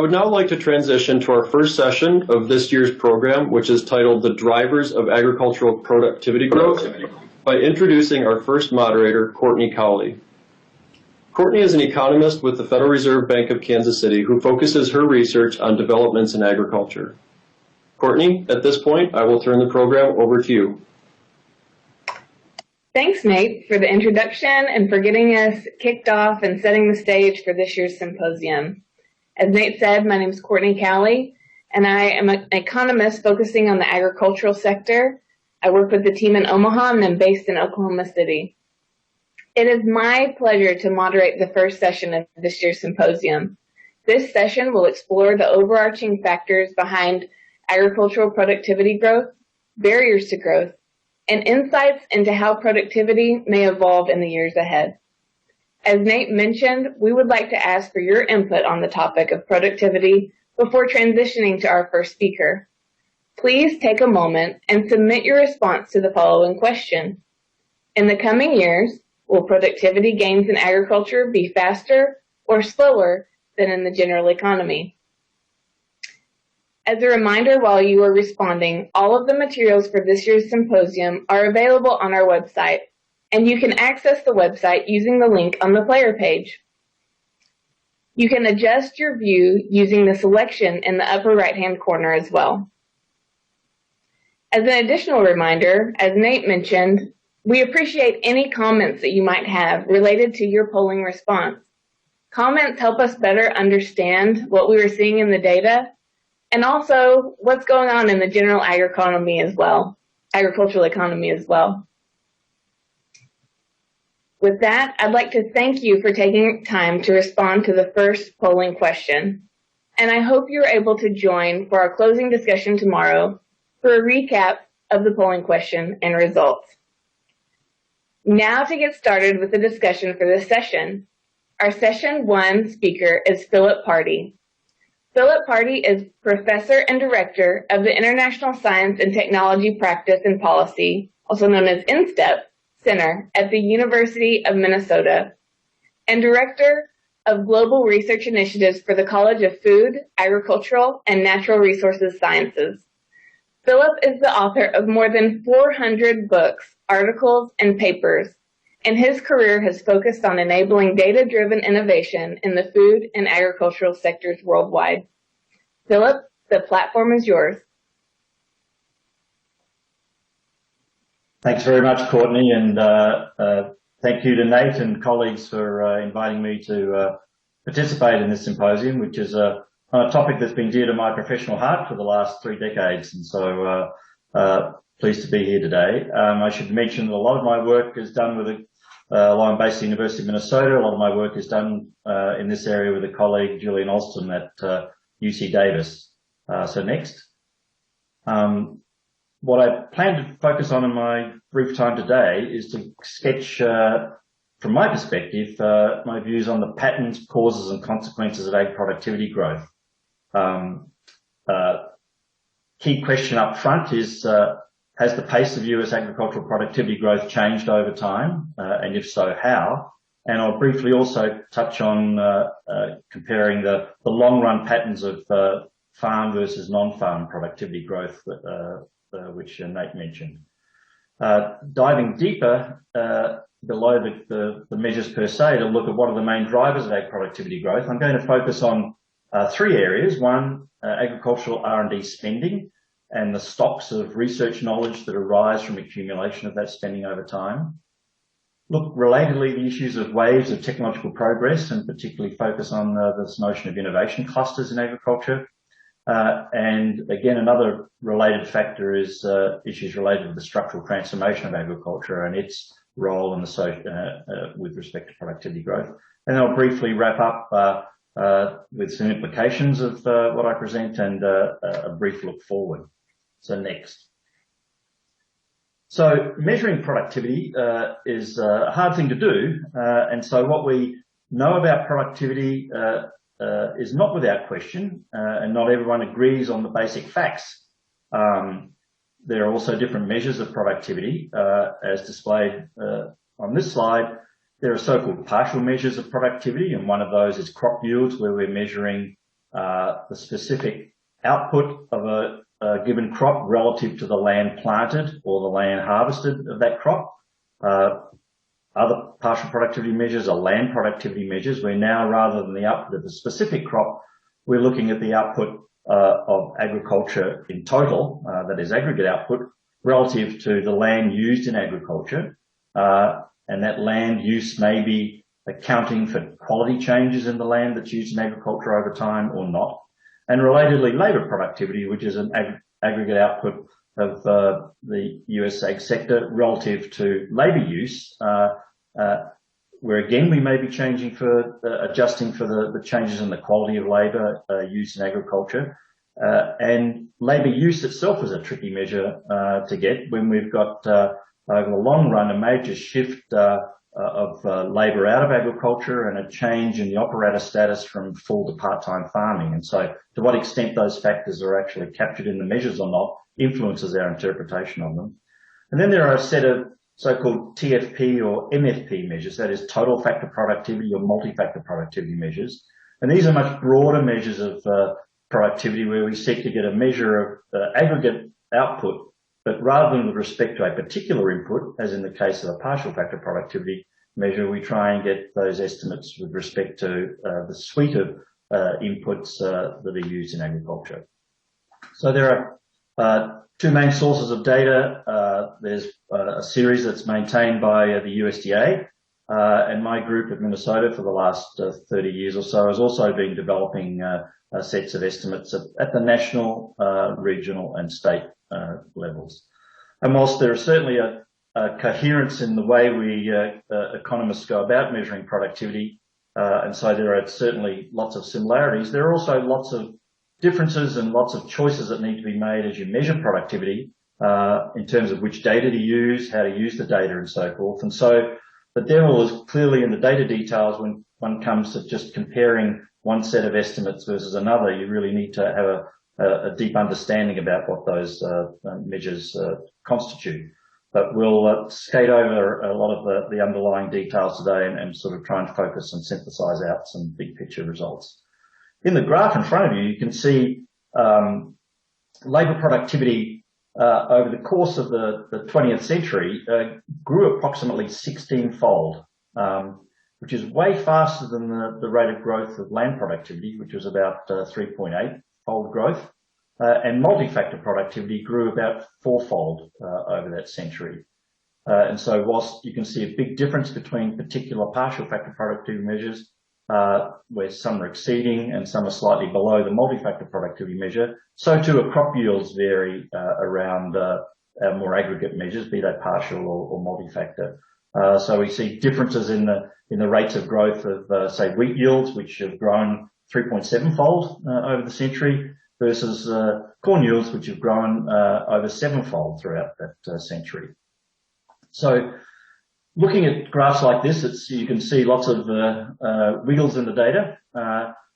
would now like to transition to our first session of this year's program, which is titled The Drivers of Agricultural Productivity Growth, by introducing our first moderator, Courtney Cowley. Courtney is an economist with the Federal Reserve Bank of Kansas City who focuses her research on developments in agriculture. Courtney, at this point, I will turn the program over to you. Thanks, Nate, for the introduction and for getting us kicked off and setting the stage for this year's symposium. As Nate said, my name is Courtney Cowley, and I am an economist focusing on the agricultural sector. I work with the team in Omaha and I'm based in Oklahoma City. It is my pleasure to moderate the first session of this year's symposium. This session will explore the overarching factors behind agricultural productivity growth, barriers to growth, and insights into how productivity may evolve in the years ahead. As Nate mentioned, we would like to ask for your input on the topic of productivity before transitioning to our first speaker. Please take a moment and submit your response to the following question. In the coming years, will productivity gains in agriculture be faster or slower than in the general economy? As a reminder, while you are responding, all of the materials for this year's symposium are available on our website, and you can access the website using the link on the player page. You can adjust your view using the selection in the upper right-hand corner as well. As an additional reminder, as Nate mentioned, we appreciate any comments that you might have related to your polling response. Comments help us better understand what we were seeing in the data and also what's going on in the general agricultural economy as well. With that, I'd like to thank you for taking time to respond to the first polling question. And I hope you're able to join for our closing discussion tomorrow for a recap of the polling question and results. Now to get started with the discussion for this session. Our session 1 speaker is Philip Pardee. Philip Pardee is Professor and Director of the International Science and Technology Practice and Policy, also known as INSTEP, Center at the University of Minnesota, and Director of Global Research Initiatives for the College of Food, Agricultural, and Natural Resources Sciences. Philip is the author of more than 400 books, articles, and papers, and his career has focused on enabling data-driven innovation in the food and agricultural sectors worldwide. Philip, the platform is yours. Thanks very much, Courtney, and thank you to Nate and colleagues for inviting me to participate in this symposium, which is on a topic that's been dear to my professional heart for the last 3 decades, and so pleased to be here today. I should mention that a lot of my work is done with while I'm based at the University of Minnesota. A lot of my work is done in this area with a colleague, Julian Alston, at UC Davis. So next. What I plan to focus on in my brief time today is to sketch, from my perspective, my views on the patterns, causes and consequences of ag productivity growth. Key question up front is, has the pace of US agricultural productivity growth changed over time? And if so, how? And I'll briefly also touch on comparing the long-run patterns of farm versus non-farm productivity growth, which Nate mentioned. Diving deeper below the measures per se to look at what are the main drivers of ag productivity growth, I'm going to focus on 3 areas. One, agricultural R&D spending and the stocks of research knowledge that arise from accumulation of that spending over time. Look, relatedly, the issues of waves of technological progress, and particularly focus on this notion of innovation clusters in agriculture. And again, another related factor is issues related to the structural transformation of agriculture and its role in the with respect to productivity growth. And I'll briefly wrap up with some implications of what I present and a brief look forward. So next. So measuring productivity is a hard thing to do, and so what we know about productivity is not without question, and not everyone agrees on the basic facts. There are also different measures of productivity, as displayed on this slide. There are so-called partial measures of productivity, and one of those is crop yields, where we're measuring the specific output of a given crop relative to the land planted or the land harvested of that crop. Other partial productivity measures are land productivity measures, where now, rather than the output of the specific crop, we're looking at the output of agriculture in total, that is aggregate output, relative to the land used in agriculture. And that land use may be accounting for quality changes in the land that's used in agriculture over time or not. And relatedly, labour productivity, which is an aggregate output of the US ag sector relative to labour use, where again we may be changing for adjusting for the changes in the quality of labour used in agriculture. And labour use itself is a tricky measure to get when we've got over the long run a major shift of labour out of agriculture and a change in the operator status from full to part-time farming. And so to what extent those factors are actually captured in the measures or not influences our interpretation of them. And then there are a set of so-called TFP or MFP measures, that is total factor productivity or multi-factor productivity measures. And these are much broader measures of productivity where we seek to get a measure of aggregate output, but rather than with respect to a particular input, as in the case of a partial factor productivity measure, we try and get those estimates with respect to the suite of inputs that are used in agriculture. So there are two main sources of data. There's a series that's maintained by the USDA, and my group at Minnesota for the last 30 years or so has also been developing sets of estimates at the national, regional and state levels. And whilst there is certainly a coherence in the way we economists go about measuring productivity, and so there are certainly lots of similarities, there are also lots of differences and lots of choices that need to be made as you measure productivity in terms of which data to use, how to use the data and so forth. And so the devil is clearly in the data details when one comes to just comparing one set of estimates versus another. You really need to have a deep understanding about what those measures constitute. But we'll skate over a lot of the underlying details today and sort of try and focus and synthesize out some big picture results. In the graph in front of you, you can see labour productivity over the course of the 20th century grew approximately 16-fold, which is way faster than the rate of growth of land productivity, which was about 3.8-fold growth. And multi-factor productivity grew about 4-fold over that century. And so whilst you can see a big difference between particular partial factor productivity measures, where some are exceeding and some are slightly below the multi-factor productivity measure, so too are crop yields vary around our more aggregate measures, be they partial or multi-factor. So we see differences in the rates of growth of, say, wheat yields, which have grown 3.7-fold over the century, versus corn yields, which have grown over 7-fold throughout that century. So looking at graphs like this, you can see lots of wiggles in the data,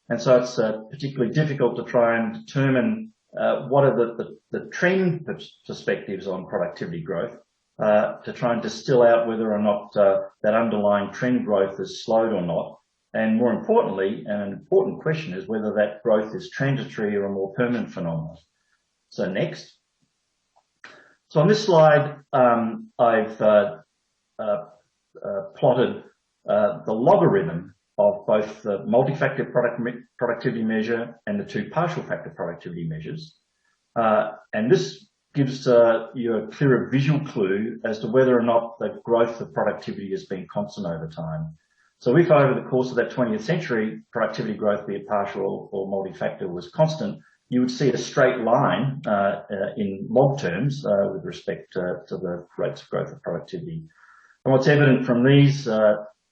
and so it's particularly difficult to try and determine what are the trend perspectives on productivity growth, to try and distill out whether or not that underlying trend growth has slowed or not. And more importantly, and an important question is whether that growth is transitory or a more permanent phenomenon. So next. So on this slide, I've plotted the logarithm of both the multi-factor productivity measure and the two partial factor productivity measures. And this gives you a clearer visual clue as to whether or not the growth of productivity has been constant over time. So if over the course of that 20th century, productivity growth, be it partial or multi-factor, was constant, you would see a straight line in log terms with respect to the rates of growth of productivity. And what's evident from these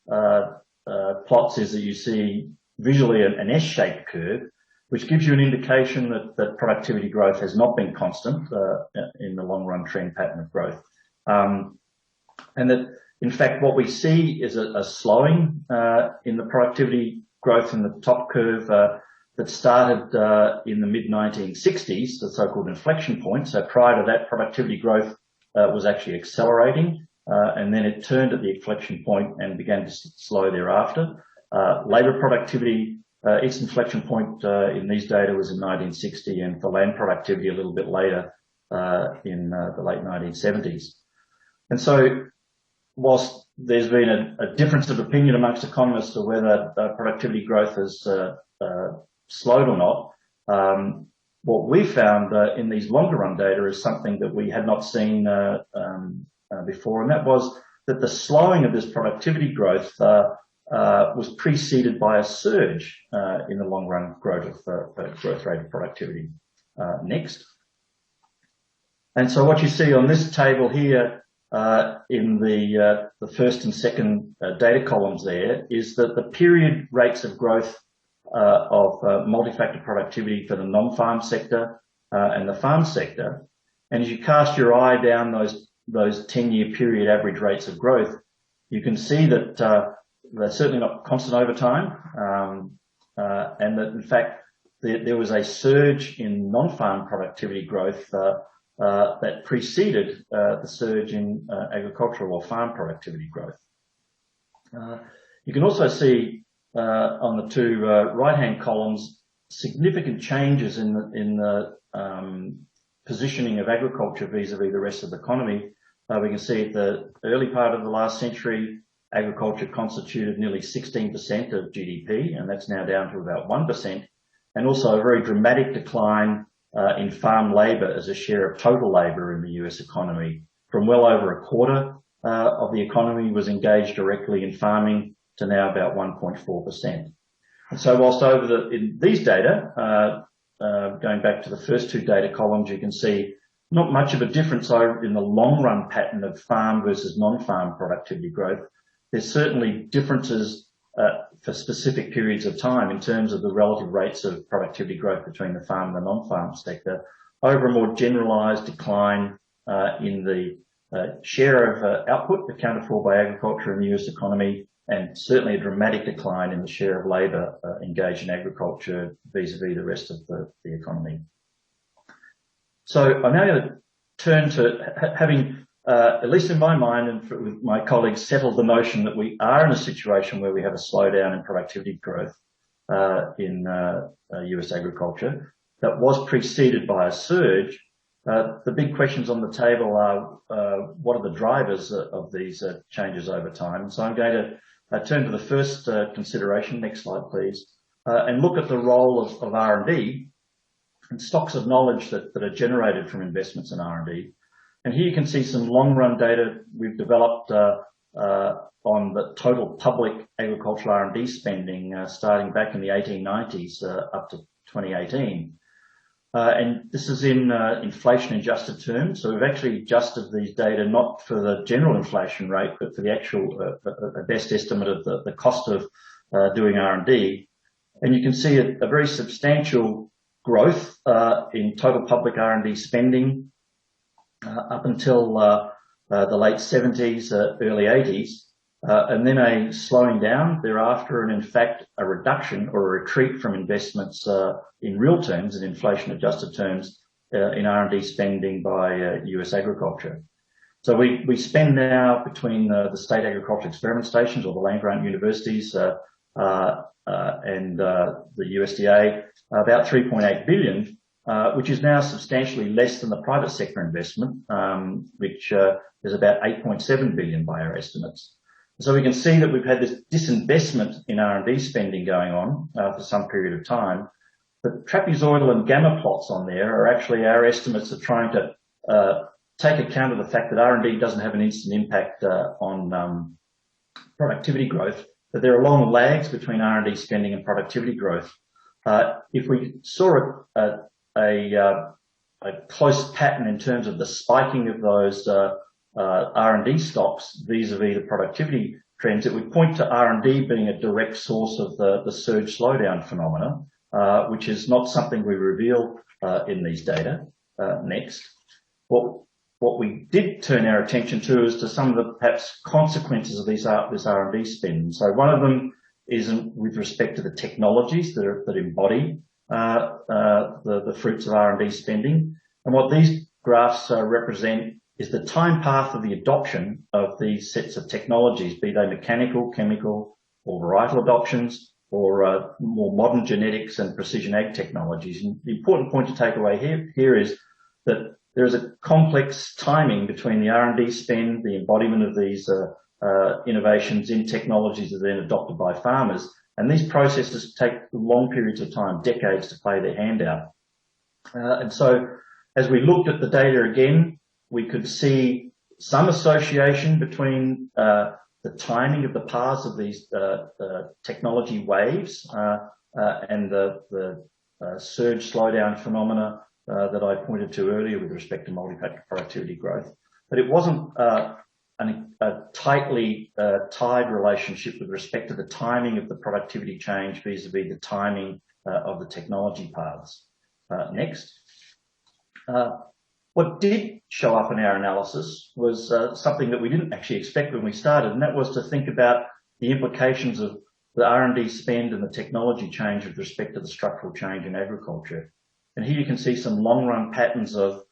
plots is that you see visually an S-shaped curve, which gives you an indication that productivity growth has not been constant in the long-run trend pattern of growth. And that, in fact, what we see is a slowing in the productivity growth in the top curve that started in the mid-1960s, the so-called inflection point. So prior to that, productivity growth was actually accelerating, and then it turned at the inflection point and began to slow thereafter. Labour productivity its inflection point in these data was in 1960, and for land productivity a little bit later in the late 1970s. And so, whilst there's been a difference of opinion amongst economists of whether productivity growth has slowed or not, what we found in these longer run data is something that we had not seen before, and that was that the slowing of this productivity growth was preceded by a surge in the long run growth rate of productivity. Next. And so what you see on this table here in the first and second data columns there is that the period rates of growth of multi-factor productivity for the non-farm sector and the farm sector. And as you cast your eye down those 10-year period average rates of growth, you can see that they're certainly not constant over time, and that in fact there was a surge in non-farm productivity growth that preceded the surge in agricultural or farm productivity growth. You can also see on the two right-hand columns significant changes in the positioning of agriculture vis-a-vis the rest of the economy. We can see at the early part of the last century, agriculture constituted nearly 16% of GDP, and that's now down to about 1%, and also a very dramatic decline in farm labour as a share of total labour in the US economy. From well over a quarter of the economy was engaged directly in farming to now about 1.4%. And so whilst in these data, going back to the first two data columns, you can see not much of a difference in the long run pattern of farm versus non-farm productivity growth. There's certainly differences for specific periods of time in terms of the relative rates of productivity growth between the farm and the non-farm sector, over a more generalised decline in the share of output accounted for by agriculture in the US economy, and certainly a dramatic decline in the share of labour engaged in agriculture vis-a-vis the rest of the economy. So I'm now going to turn to having, at least in my mind and with my colleagues, settled the notion that we are in a situation where we have a slowdown in productivity growth in US agriculture that was preceded by a surge. The big questions on the table are what are the drivers of these changes over time? So I'm going to turn to the first consideration, next slide please, and look at the role of R&D and stocks of knowledge that are generated from investments in R&D. And here you can see some long-run data we've developed on the total public agricultural R&D spending starting back in the 1890s up to 2018. And this is in inflation-adjusted terms. So we've actually adjusted these data not for the general inflation rate, but for the actual best estimate of the cost of doing R&D. And you can see a very substantial growth in total public R&D spending up until the late 70s, early 80s, and then a slowing down thereafter, and in fact a reduction or a retreat from investments in real terms, in inflation-adjusted terms, in R&D spending by US agriculture. So we spend now between the state agricultural experiment stations or the land-grant universities and the USDA about 3.8 billion. Which is now substantially less than the private sector investment, which is about 8.7 billion by our estimates. So we can see that we've had this disinvestment in R&D spending going on for some period of time. The trapezoidal and gamma plots on there are actually our estimates of trying to take account of the fact that R&D doesn't have an instant impact on productivity growth, but there are long lags between R&D spending and productivity growth. If we saw a close pattern in terms of the spiking of those R&D stocks vis-a-vis the productivity trends, it would point to R&D being a direct source of the surge slowdown phenomena, which is not something we reveal in these data. Next. What we did turn our attention to is to some of the perhaps consequences of this R&D spend. So one of them is with respect to the technologies that embody the fruits of R&D spending. And what these graphs represent is the time path of the adoption of these sets of technologies, be they mechanical, chemical, or varietal adoptions, or more modern genetics and precision ag technologies. And the important point to take away here is that there is a complex timing between the R&D spend, the embodiment of these innovations in technologies that are then adopted by farmers. And these processes take long periods of time, decades, to play their hand out. And so as we looked at the data again, we could see some association between the timing of the paths of these technology waves and the surge slowdown phenomena that I pointed to earlier with respect to multi-factor productivity growth. But it wasn't a tightly tied relationship with respect to the timing of the productivity change vis-a-vis the timing of the technology paths. Next. What did show up in our analysis was something that we didn't actually expect when we started, and that was to think about the implications of the R&D spend and the technology change with respect to the structural change in agriculture. And here you can see some long-run patterns of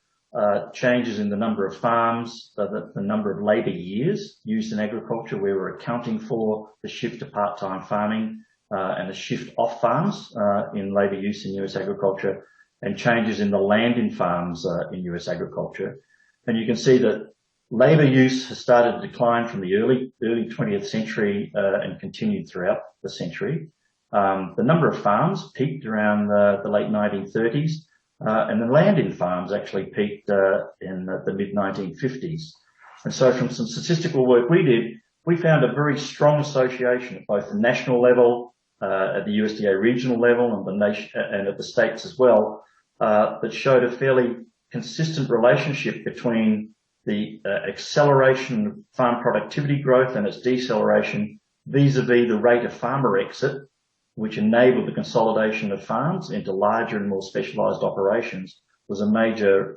changes in the number of farms, the number of labour years used in agriculture, where we're accounting for the shift to part-time farming and the shift off farms in labour use in US agriculture, and changes in the land in farms in US agriculture. And you can see that labour use has started to decline from the early 20th century and continued throughout the century. The number of farms peaked around the late 1930s, and the land in farms actually peaked in the mid-1950s. And so from some statistical work we did, we found a very strong association at both the national level, at the USDA regional level, and at the states as well, that showed a fairly consistent relationship between the acceleration of farm productivity growth and its deceleration vis-a-vis the rate of farmer exit, which enabled the consolidation of farms into larger and more specialised operations, was a major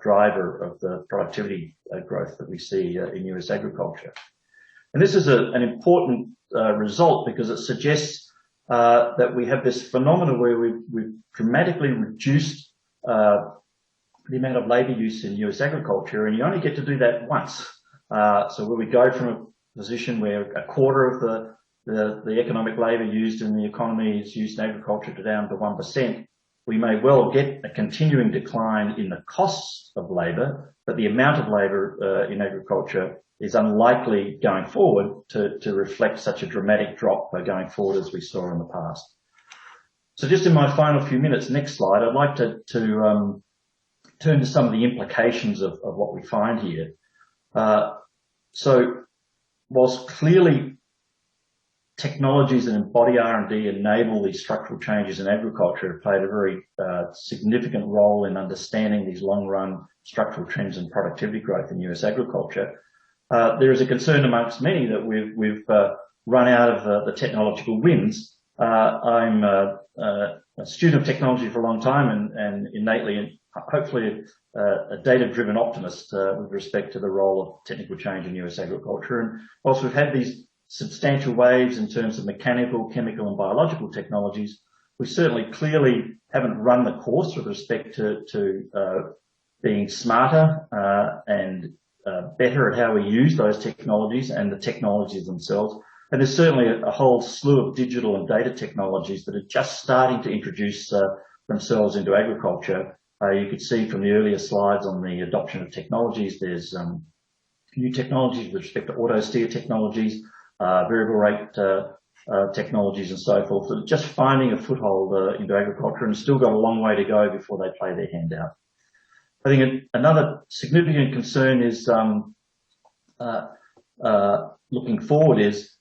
driver of the productivity growth that we see in US agriculture. And this is an important result because it suggests that we have this phenomenon where we've dramatically reduced the amount of labour use in US agriculture, and you only get to do that once. So where we go from a position where a quarter of the economic labour used in the economy is used in agriculture to down to 1%, we may well get a continuing decline in the costs of labour, but the amount of labour in agriculture is unlikely going forward to reflect such a dramatic drop going forward as we saw in the past. So just in my final few minutes, next slide, I'd like to turn to some of the implications of what we find here. So whilst clearly technologies that embody R&D enable these structural changes in agriculture have played a very significant role in understanding these long-run structural trends in productivity growth in US agriculture, there is a concern amongst many that we've run out of the technological wins. I'm a student of technology for a long time and innately and hopefully a data-driven optimist with respect to the role of technical change in US agriculture. And whilst we've had these substantial waves in terms of mechanical, chemical and biological technologies, we certainly clearly haven't run the course with respect to being smarter and better at how we use those technologies and the technologies themselves. And there's certainly a whole slew of digital and data technologies that are just starting to introduce themselves into agriculture. You could see from the earlier slides on the adoption of technologies, there's new technologies with respect to auto steer technologies, variable rate technologies and so forth, that are just finding a foothold into agriculture and still got a long way to go before they play their hand out. I think another significant concern is looking forward is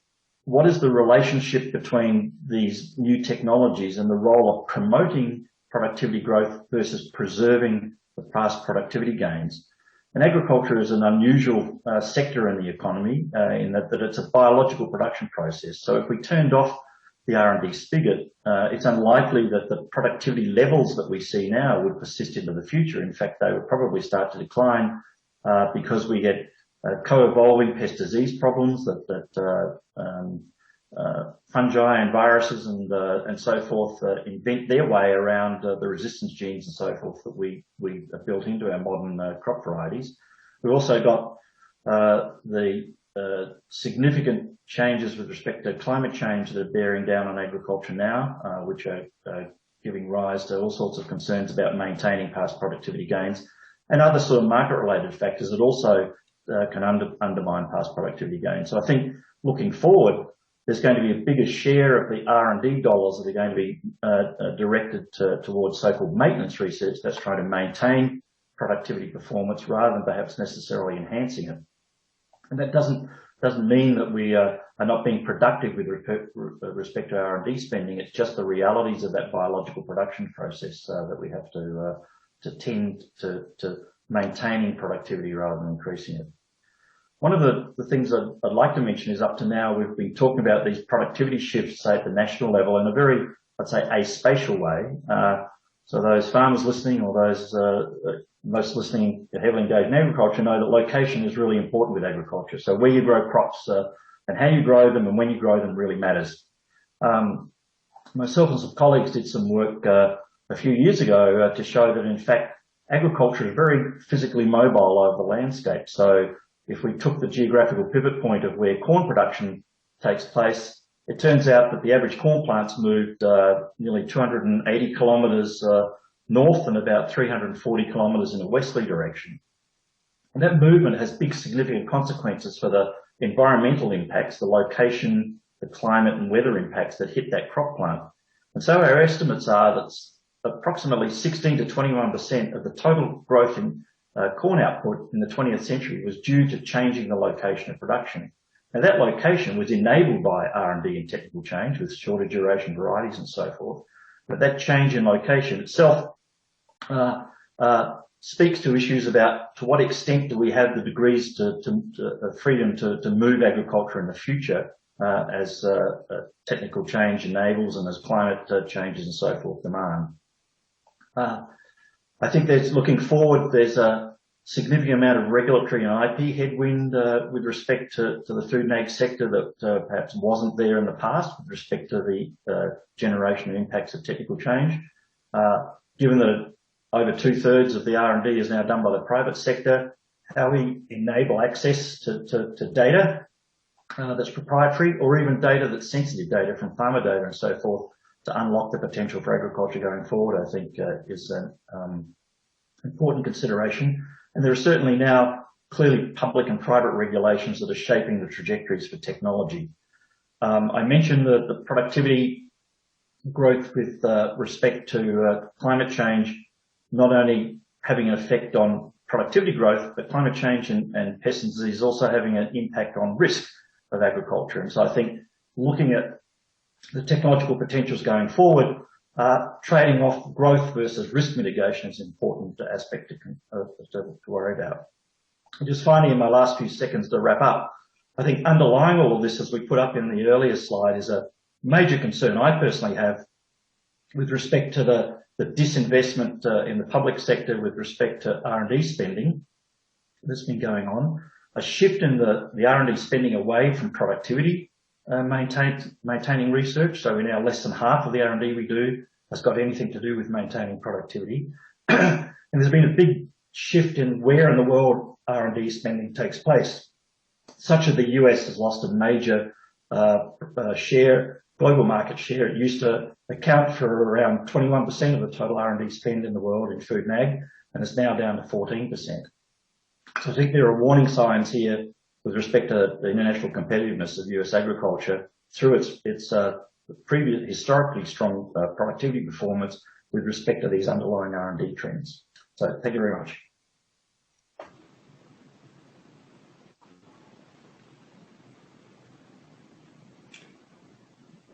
what is the relationship between these new technologies and the role of promoting productivity growth versus preserving the past productivity gains. And agriculture is an unusual sector in the economy in that it's a biological production process. So if we turned off the R&D spigot, it's unlikely that the productivity levels that we see now would persist into the future. In fact, they would probably start to decline because we get co-evolving pest disease problems that fungi and viruses and so forth invent their way around the resistance genes and so forth that we have built into our modern crop varieties. We've also got the significant changes with respect to climate change that are bearing down on agriculture now, which are giving rise to all sorts of concerns about maintaining past productivity gains, and other sort of market-related factors that also can undermine past productivity gains. So I think looking forward, there's going to be a bigger share of the R&D dollars that are going to be directed towards so-called maintenance research that's trying to maintain productivity performance rather than perhaps necessarily enhancing it. And that doesn't mean that we are not being productive with respect to R&D spending. It's just the realities of that biological production process that we have to tend to maintaining productivity rather than increasing it. One of the things I'd like to mention is up to now we've been talking about these productivity shifts, say at the national level, in a very, I'd say, aspatial way. So those farmers listening, or those most listening heavily engaged in agriculture, know that location is really important with agriculture. So where you grow crops and how you grow them and when you grow them really matters. Myself and some colleagues did some work a few years ago to show that in fact agriculture is very physically mobile over the landscape. So if we took the geographical pivot point of where corn production takes place, it turns out that the average corn plants moved nearly 280 kilometres north and about 340 kilometres in a westerly direction. And that movement has big significant consequences for the environmental impacts, the location, the climate and weather impacts that hit that crop plant. And so our estimates are that approximately 16 to 21% of the total growth in corn output in the 20th century was due to changing the location of production. Now that location was enabled by R&D and technical change with shorter duration varieties and so forth, but that change in location itself speaks to issues about to what extent do we have the degrees of freedom to move agriculture in the future as technical change enables and as climate changes and so forth demand. I think there's, looking forward, there's a significant amount of regulatory and IP headwind with respect to the food and ag sector that perhaps wasn't there in the past with respect to the generation of impacts of technical change. Given that over 2/3 of the R&D is now done by the private sector, how we enable access to data that's proprietary, or even data that's sensitive data from farmer data and so forth, to unlock the potential for agriculture going forward, I think is an important consideration. And there are certainly now clearly public and private regulations that are shaping the trajectories for technology. I mentioned the productivity growth with respect to climate change, not only having an effect on productivity growth, but climate change and pest and disease also having an impact on risk of agriculture. And so I think looking at the technological potentials going forward, trading off growth versus risk mitigation is an important aspect to worry about. And just finally, in my last few seconds to wrap up, I think underlying all of this, as we put up in the earlier slide, is a major concern I personally have with respect to the disinvestment in the public sector with respect to R&D spending that's been going on, a shift in the R&D spending away from productivity maintaining research. So we're now less than half of the R&D we do has got anything to do with maintaining productivity. And there's been a big shift in where in the world R&D spending takes place, such that the US has lost a major global market share. It used to account for around 21% of the total R&D spend in the world in food and ag, and it's now down to 14%. So I think there are warning signs here with respect to the international competitiveness of US agriculture through its previous historically strong productivity performance with respect to these underlying R&D trends. So thank you very much.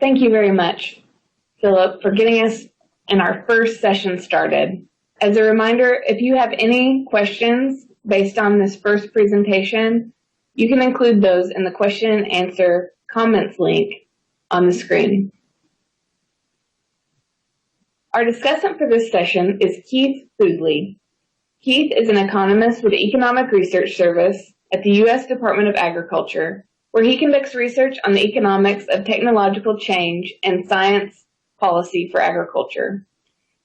Thank you very much, Philip, for getting us in our first session started. As a reminder, if you have any questions based on this first presentation, you can include those in the question and answer comments link on the screen. Our discussant for this session is Keith Foodley. Keith is an economist with the Economic Research Service at the U.S. Department of Agriculture, where he conducts research on the economics of technological change and science policy for agriculture.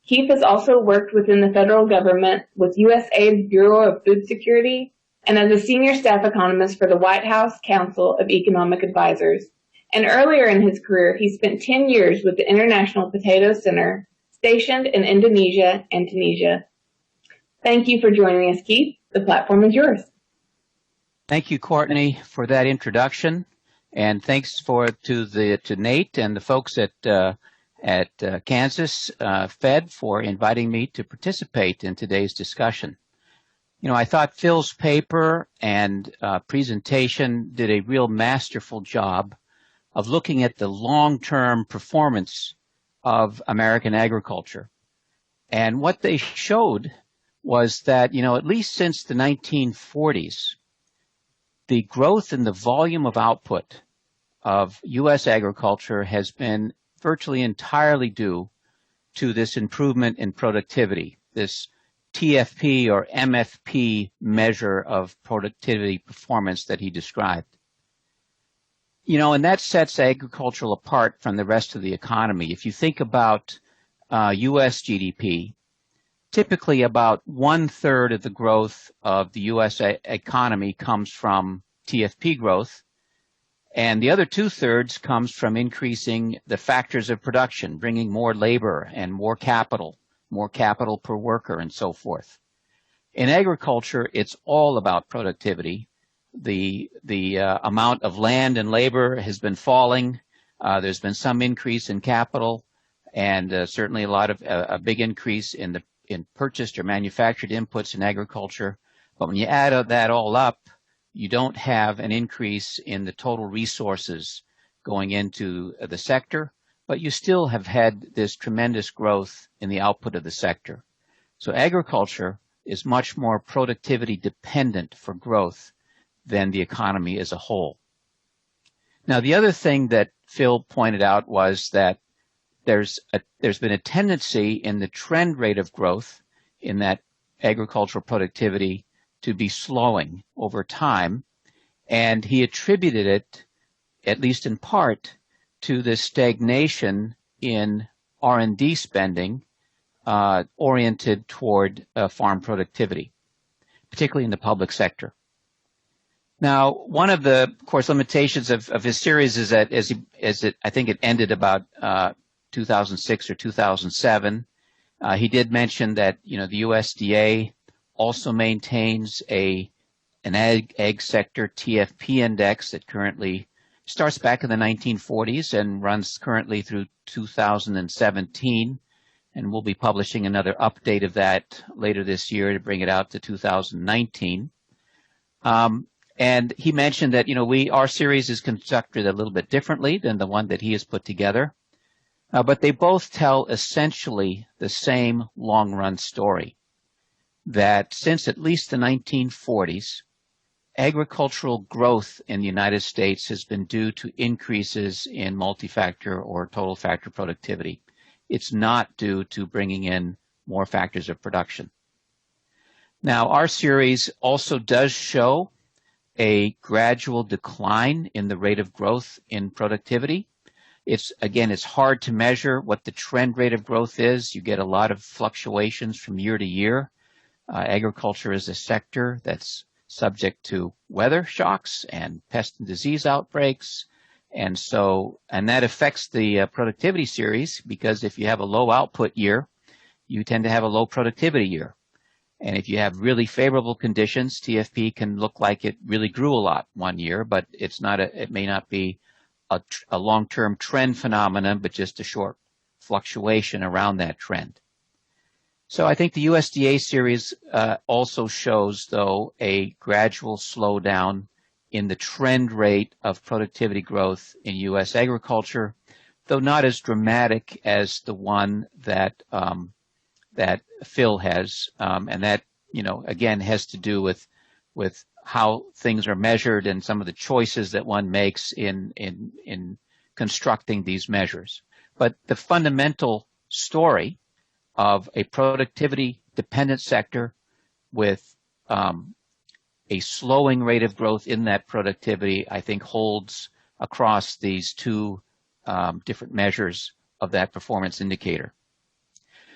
Keith has also worked within the federal government with USAID's Bureau of Food Security and as a senior staff economist for the White House Council of Economic Advisors. And earlier in his career, he spent 10 years with the International Potato Center, stationed in Indonesia and Tunisia. Thank you for joining us, Keith. The platform is yours. Thank you, Courtney, for that introduction, and thanks to Nate and the folks at Kansas Fed for inviting me to participate in today's discussion. You know, I thought Phil's paper and presentation did a real masterful job of looking at the long-term performance of American agriculture. And what they showed was that, you know, at least since the 1940s, the growth in the volume of output of U.S. agriculture has been virtually entirely due to this improvement in productivity, this TFP or MFP measure of productivity performance that he described. You know, and that sets agriculture apart from the rest of the economy. If you think about U.S. GDP, typically about 1/3 of the growth of the U.S. economy comes from TFP growth, and the other 2/3 comes from increasing the factors of production, bringing more labor and more capital per worker, and so forth. In agriculture, it's all about productivity. The amount of land and labor has been falling. There's been some increase in capital, and certainly a big increase in purchased or manufactured inputs in agriculture. But when you add that all up, you don't have an increase in the total resources going into the sector, but you still have had this tremendous growth in the output of the sector. So agriculture is much more productivity dependent for growth than the economy as a whole. Now, the other thing that Phil pointed out was that there's been a tendency in the trend rate of growth in that agricultural productivity to be slowing over time, and he attributed it, at least in part, to the stagnation in R&D spending oriented toward farm productivity, particularly in the public sector. Now, one of the, of course, limitations of his series is that I think it ended about 2006 or 2007. He did mention that, you know, the USDA also maintains an ag sector TFP index that currently starts back in the 1940s and runs currently through 2017. And we'll be publishing another update of that later this year to bring it out to 2019. And he mentioned that, you know, our series is constructed a little bit differently than the one that he has put together. But they both tell essentially the same long-run story, that since at least the 1940s, agricultural growth in the United States has been due to increases in multi-factor or total factor productivity. It's not due to bringing in more factors of production. Now, our series also does show a gradual decline in the rate of growth in productivity. It's hard to measure what the trend rate of growth is. You get a lot of fluctuations from year to year. Agriculture is a sector that's subject to weather shocks and pest and disease outbreaks. And that affects the productivity series, because if you have a low output year, you tend to have a low productivity year. And if you have really favorable conditions, TFP can look like it really grew a lot one year, but it may not be a long-term trend phenomenon, but just a short fluctuation around that trend. So I think the USDA series also shows, though, a gradual slowdown in the trend rate of productivity growth in U.S. agriculture, though not as dramatic as the one that Phil has, and that, you know, again has to do with how things are measured and some of the choices that one makes in constructing these measures. But the fundamental story of a productivity dependent sector with a slowing rate of growth in that productivity, I think, holds across these two different measures of that performance indicator.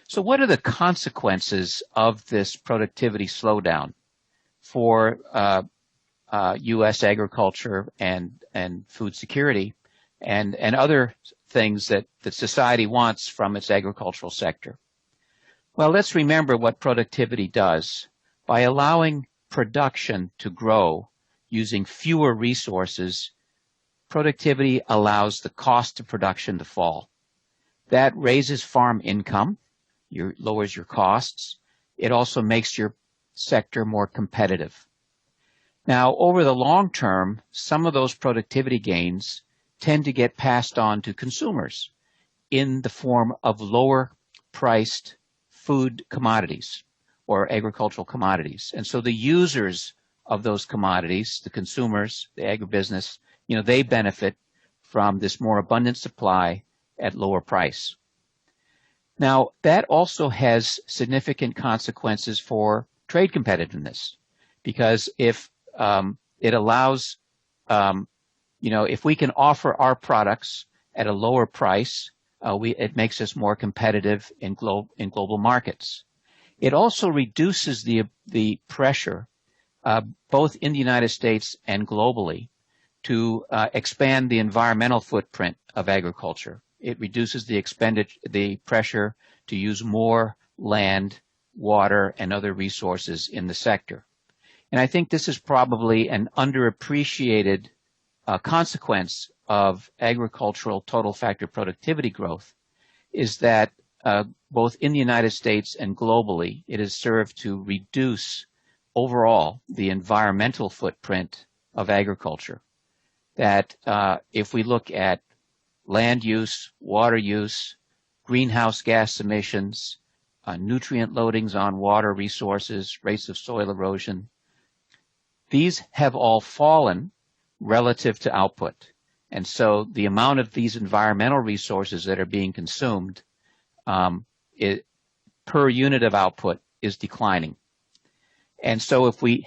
So what are the consequences of this productivity slowdown for U.S. agriculture and food security and other things that society wants from its agricultural sector. Well, let's remember what productivity does. By allowing production to grow using fewer resources, productivity allows the cost of production to fall. That raises farm income, lowers your costs. It also makes your sector more competitive. Now, over the long term, some of those productivity gains tend to get passed on to consumers in the form of lower priced food commodities or agricultural commodities. And so the users of those commodities, the consumers, the agribusiness, they benefit from this more abundant supply at lower price. Now, that also has significant consequences for trade competitiveness, because if it allows, if we can offer our products at a lower price, it makes us more competitive in global markets. It also reduces the pressure, both in the United States and globally, to expand the environmental footprint of agriculture. It reduces the pressure to use more land, water, and other resources in the sector. And I think this is probably an underappreciated consequence of agricultural total factor productivity growth, is that both in the United States and globally, it has served to reduce overall the environmental footprint of agriculture. That if we look at land use, water use, greenhouse gas emissions, nutrient loadings on water resources, rates of soil erosion, these have all fallen relative to output. And so the amount of these environmental resources that are being consumed per unit of output is declining. And so if we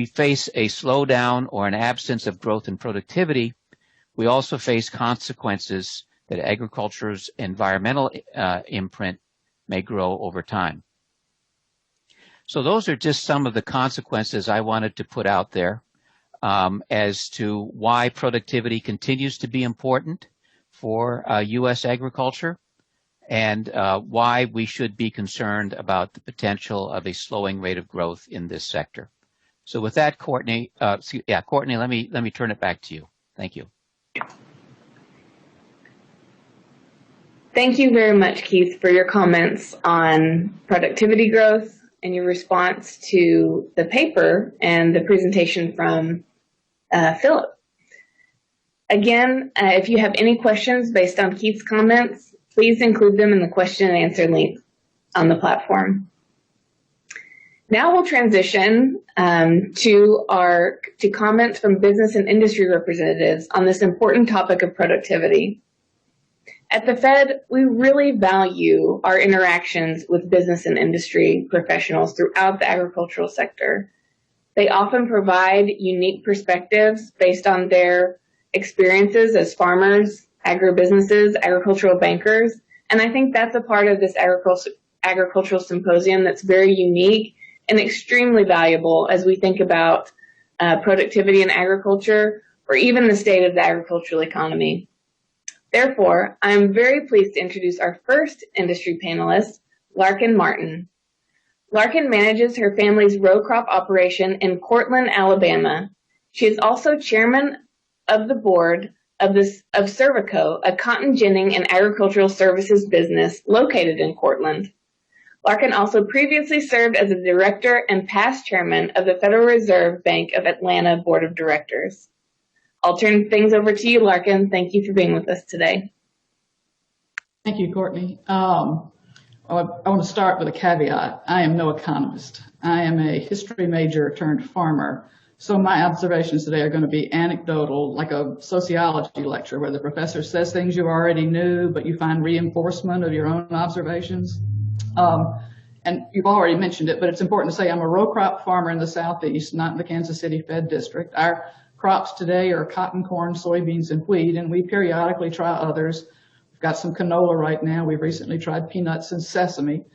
face a slowdown or an absence of growth in productivity, we also face consequences that agriculture's environmental imprint may grow over time. So those are just some of the consequences I wanted to put out there as to why productivity continues to be important for U.S. agriculture and why we should be concerned about the potential of a slowing rate of growth in this sector. So with that, Courtney, Courtney, let me turn it back to you. Thank you. Thank you very much, Keith, for your comments on productivity growth and your response to the paper and the presentation from Philip. Again, if you have any questions based on Keith's comments, please include them in the question and answer link on the platform. Now we'll transition to comments from business and industry representatives on this important topic of productivity. At the Fed, we really value our interactions with business and industry professionals throughout the agricultural sector. They often provide unique perspectives based on their experiences as farmers, agribusinesses, agricultural bankers, and I think that's a part of this agricultural symposium that's very unique and extremely valuable as we think about productivity in agriculture or even the state of the agricultural economy. Therefore, I'm very pleased to introduce our first industry panelist, Larkin Martin. Larkin manages her family's row crop operation in Cortland, Alabama. She is also chairman of the board of Cervico, a cotton ginning and agricultural services business located in Cortland. Larkin also previously served as a director and past chairman of the Federal Reserve Bank of Atlanta Board of Directors. I'll turn things over to you, Larkin. Thank you for being with us today. Thank you, Courtney. I want to start with a caveat. I am no economist. I am a history major turned farmer. So my observations today are going to be anecdotal, like a sociology lecture where the professor says things you already knew, but you find reinforcement of your own observations. And you've already mentioned it, but it's important to say I'm a row crop farmer in the Southeast, not in the Kansas City Fed District. Our crops today are cotton, corn, soybeans, and wheat, and we periodically try others. We've got some canola right now. We've recently tried peanuts and sesame.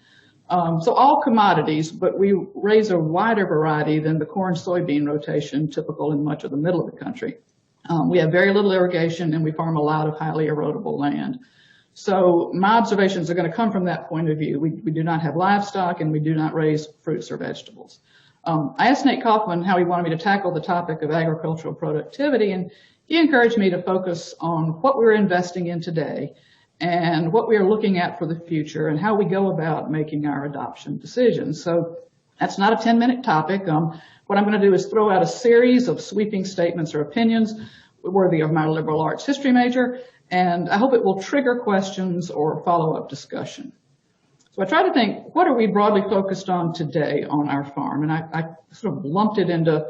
So all commodities, but we raise a wider variety than the corn-soybean rotation typical in much of the middle of the country. We have very little irrigation and we farm a lot of highly erodible land. So my observations are going to come from that point of view. We do not have livestock and we do not raise fruits or vegetables. I asked Nate Kaufman how he wanted me to tackle the topic of agricultural productivity, and he encouraged me to focus on what we're investing in today and what we are looking at for the future and how we go about making our adoption decisions. So that's not a 10-minute topic. What I'm going to do is throw out a series of sweeping statements or opinions worthy of my liberal arts history major, and I hope it will trigger questions or follow-up discussion. So I try to think, what are we broadly focused on today on our farm? And I sort of lumped it into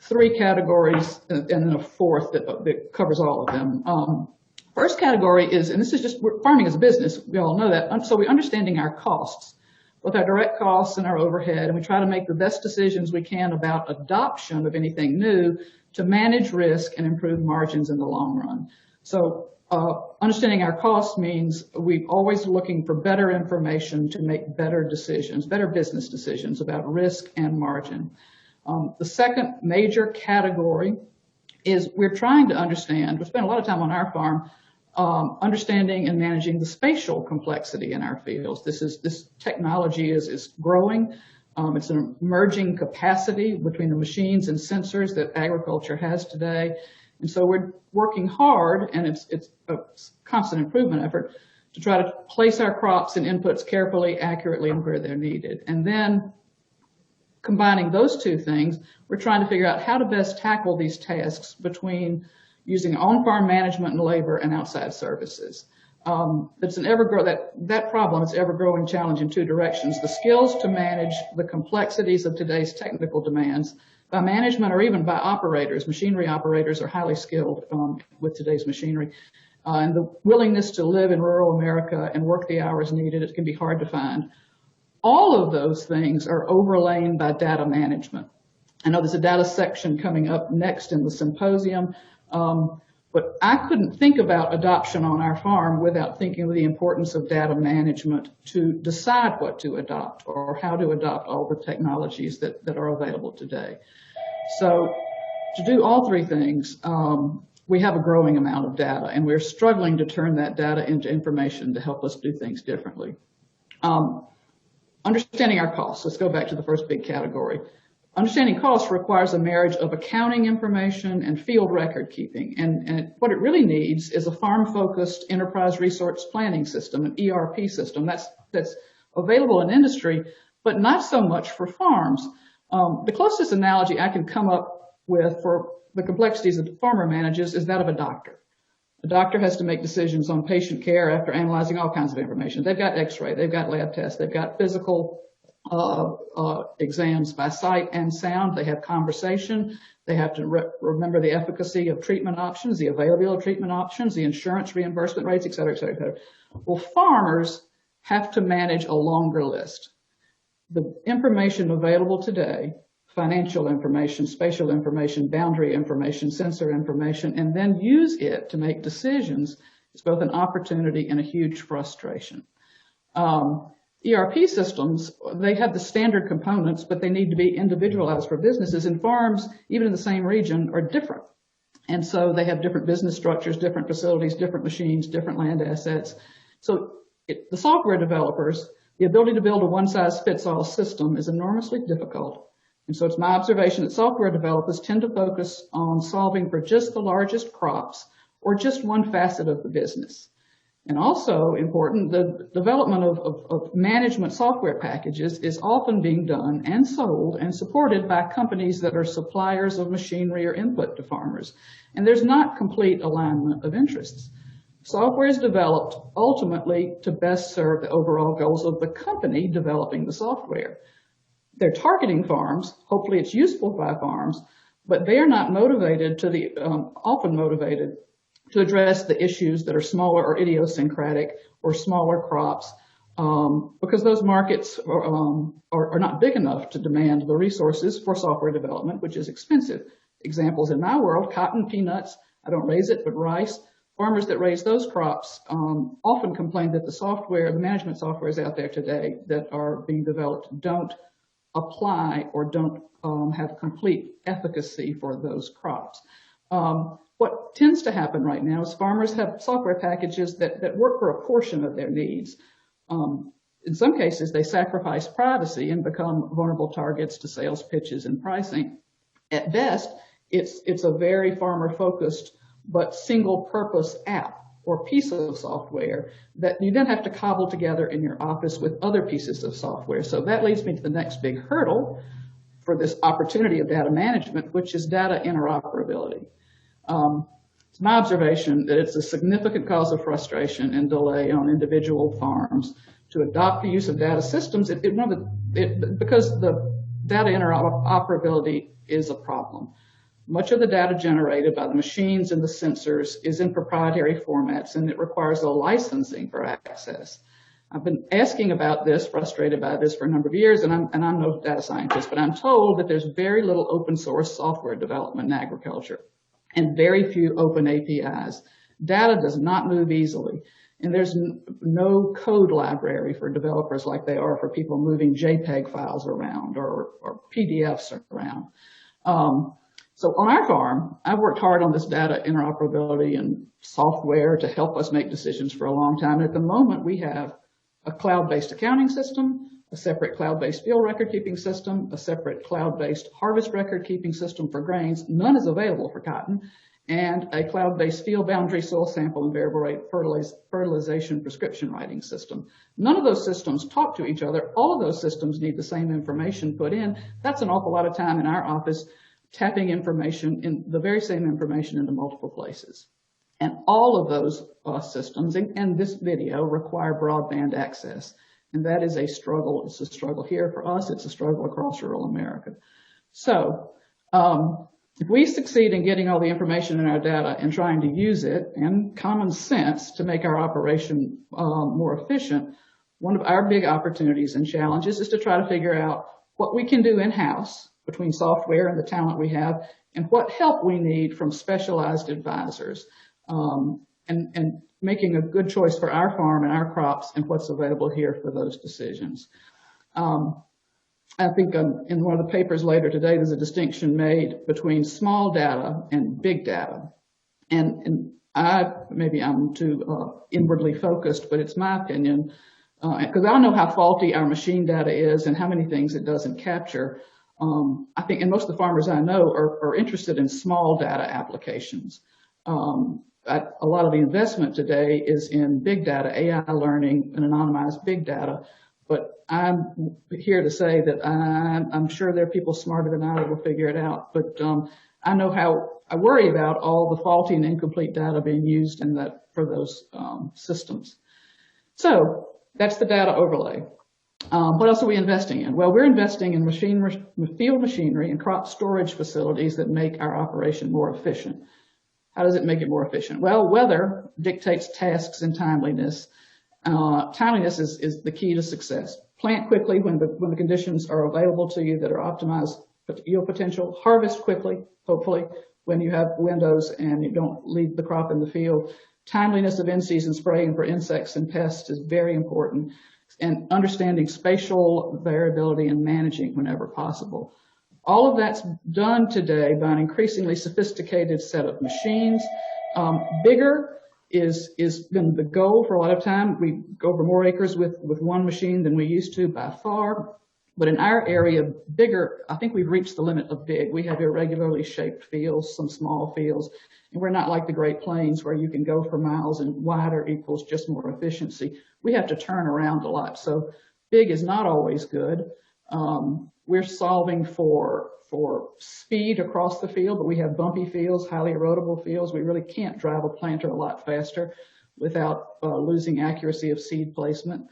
3 categories and then a fourth that covers all of them. First category is, and this is just, farming is a business, we all know that, so we're understanding our costs, both our direct costs and our overhead, and we try to make the best decisions we can about adoption of anything new to manage risk and improve margins in the long run. So understanding our costs means we're always looking for better information to make better decisions, better business decisions about risk and margin. The second major category is we're trying to understand, we spend a lot of time on our farm, understanding and managing the spatial complexity in our fields. This technology is growing. It's an emerging capacity between the machines and sensors that agriculture has today. And so we're working hard, and it's a constant improvement effort to try to place our crops and inputs carefully, accurately, and where they're needed. And then combining those two things, we're trying to figure out how to best tackle these tasks between using on-farm management and labor and outside services. It's an that problem is ever-growing challenge in 2 directions: the skills to manage the complexities of today's technical demands by management or even by operators. Machinery operators are highly skilled with today's machinery. And the willingness to live in rural America and work the hours needed, it can be hard to find. All of those things are overlain by data management. I know there's a data section coming up next in the symposium, but I couldn't think about adoption on our farm without thinking of the importance of data management to decide what to adopt or how to adopt all the technologies that are available today. So to do all 3 things, we have a growing amount of data, and we're struggling to turn that data into information to help us do things differently. Understanding our costs. Let's go back to the first big category. Understanding costs requires a marriage of accounting information and field record keeping. And what it really needs is a farm-focused enterprise resource planning system, an ERP system that's available in industry, but not so much for farms. The closest analogy I can come up with for the complexities that the farmer manages is that of a doctor. A doctor has to make decisions on patient care after analyzing all kinds of information. They've got x-ray, they've got lab tests, they've got physical exams by sight and sound. They have conversation. They have to remember the efficacy of treatment options, the availability of treatment options, the insurance reimbursement rates, et cetera, et cetera, et cetera. Well, farmers have to manage a longer list. The information available today, financial information, spatial information, boundary information, sensor information, and then use it to make decisions is both an opportunity and a huge frustration. ERP systems, they have the standard components, but they need to be individualized for businesses, and farms, even in the same region, are different. And so they have different business structures, different facilities, different machines, different land assets. So the software developers, the ability to build a one-size-fits-all system is enormously difficult. And so it's my observation that software developers tend to focus on solving for just the largest crops or just one facet of the business. And also important, the development of management software packages is often being done and sold and supported by companies that are suppliers of machinery or input to farmers. And there's not complete alignment of interests. Software is developed ultimately to best serve the overall goals of the company developing the software. They're targeting farms. Hopefully it's useful by farms, but they are not motivated often motivated to address the issues that are smaller or idiosyncratic or smaller crops, because those markets are not big enough to demand the resources for software development, which is expensive. Examples in my world: cotton, peanuts. I don't raise it, but rice, farmers that raise those crops often complain that the management softwares out there today that are being developed don't apply or don't have complete efficacy for those crops. What tends to happen right now is farmers have software packages that work for a portion of their needs. In some cases, they sacrifice privacy and become vulnerable targets to sales pitches and pricing. At best, it's a very farmer-focused but single-purpose app or piece of software that you then have to cobble together in your office with other pieces of software. So that leads me to the next big hurdle for this opportunity of data management, which is data interoperability. It's my observation that it's a significant cause of frustration and delay on individual farms to adopt the use of data systems because the data interoperability is a problem. Much of the data generated by the machines and the sensors is in proprietary formats, and it requires a licensing for access. I've been asking about this, frustrated by this for a number of years, and I'm no data scientist, but I'm told that there's very little open source software development in agriculture and very few open APIs. Data does not move easily, and there's no code library for developers like they are for people moving JPEG files around or PDFs around. So on our farm, I've worked hard on this data interoperability and software to help us make decisions for a long time. And at the moment, we have a cloud-based accounting system, a separate cloud-based field record-keeping system, a separate cloud-based harvest record-keeping system for grains. None is available for cotton, and a cloud-based field boundary, soil sample, and variable rate fertilization prescription writing system. None of those systems talk to each other. All of those systems need the same information put in. That's an awful lot of time in our office tapping information, in the very same information, into multiple places. And all of those systems and this video require broadband access. And that is a struggle. It's a struggle here for us. It's a struggle across rural America. So if we succeed in getting all the information in our data and trying to use it and common sense to make our operation more efficient, one of our big opportunities and challenges is to try to figure out what we can do in-house between software and the talent we have, and what help we need from specialized advisors, and making a good choice for our farm and our crops and what's available here for those decisions. I think in one of the papers later today, there's a distinction made between small data and big data. And maybe I'm too inwardly focused, but it's my opinion, because I know how faulty our machine data is and how many things it doesn't capture. I think, and most of the farmers I know are interested in small data applications. A lot of the investment today is in big data, AI learning, and anonymized big data. But I'm here to say that I'm sure there are people smarter than I that will figure it out. But I know how I worry about all the faulty and incomplete data being used in for those systems. So that's the data overlay. What else are we investing in? Well, we're investing in field machinery and crop storage facilities that make our operation more efficient. How does it make it more efficient? Well, weather dictates tasks and timeliness. Timeliness is the key to success. Plant quickly when the conditions are available to you that are optimized yield potential. Harvest quickly, hopefully, when you have windows and you don't leave the crop in the field. Timeliness of in-season spraying for insects and pests is very important. And understanding spatial variability and managing whenever possible. All of that's done today by an increasingly sophisticated set of machines. Bigger is been the goal for a lot of time. We go over more acres with one machine than we used to by far. But in our area, bigger, I think we've reached the limit of big. We have irregularly shaped fields, some small fields, and we're not like the Great Plains where you can go for miles and wider equals just more efficiency. We have to turn around a lot. So big is not always good. We're solving for speed across the field, but we have bumpy fields, highly erodible fields. We really can't drive a planter a lot faster without losing accuracy of seed placement.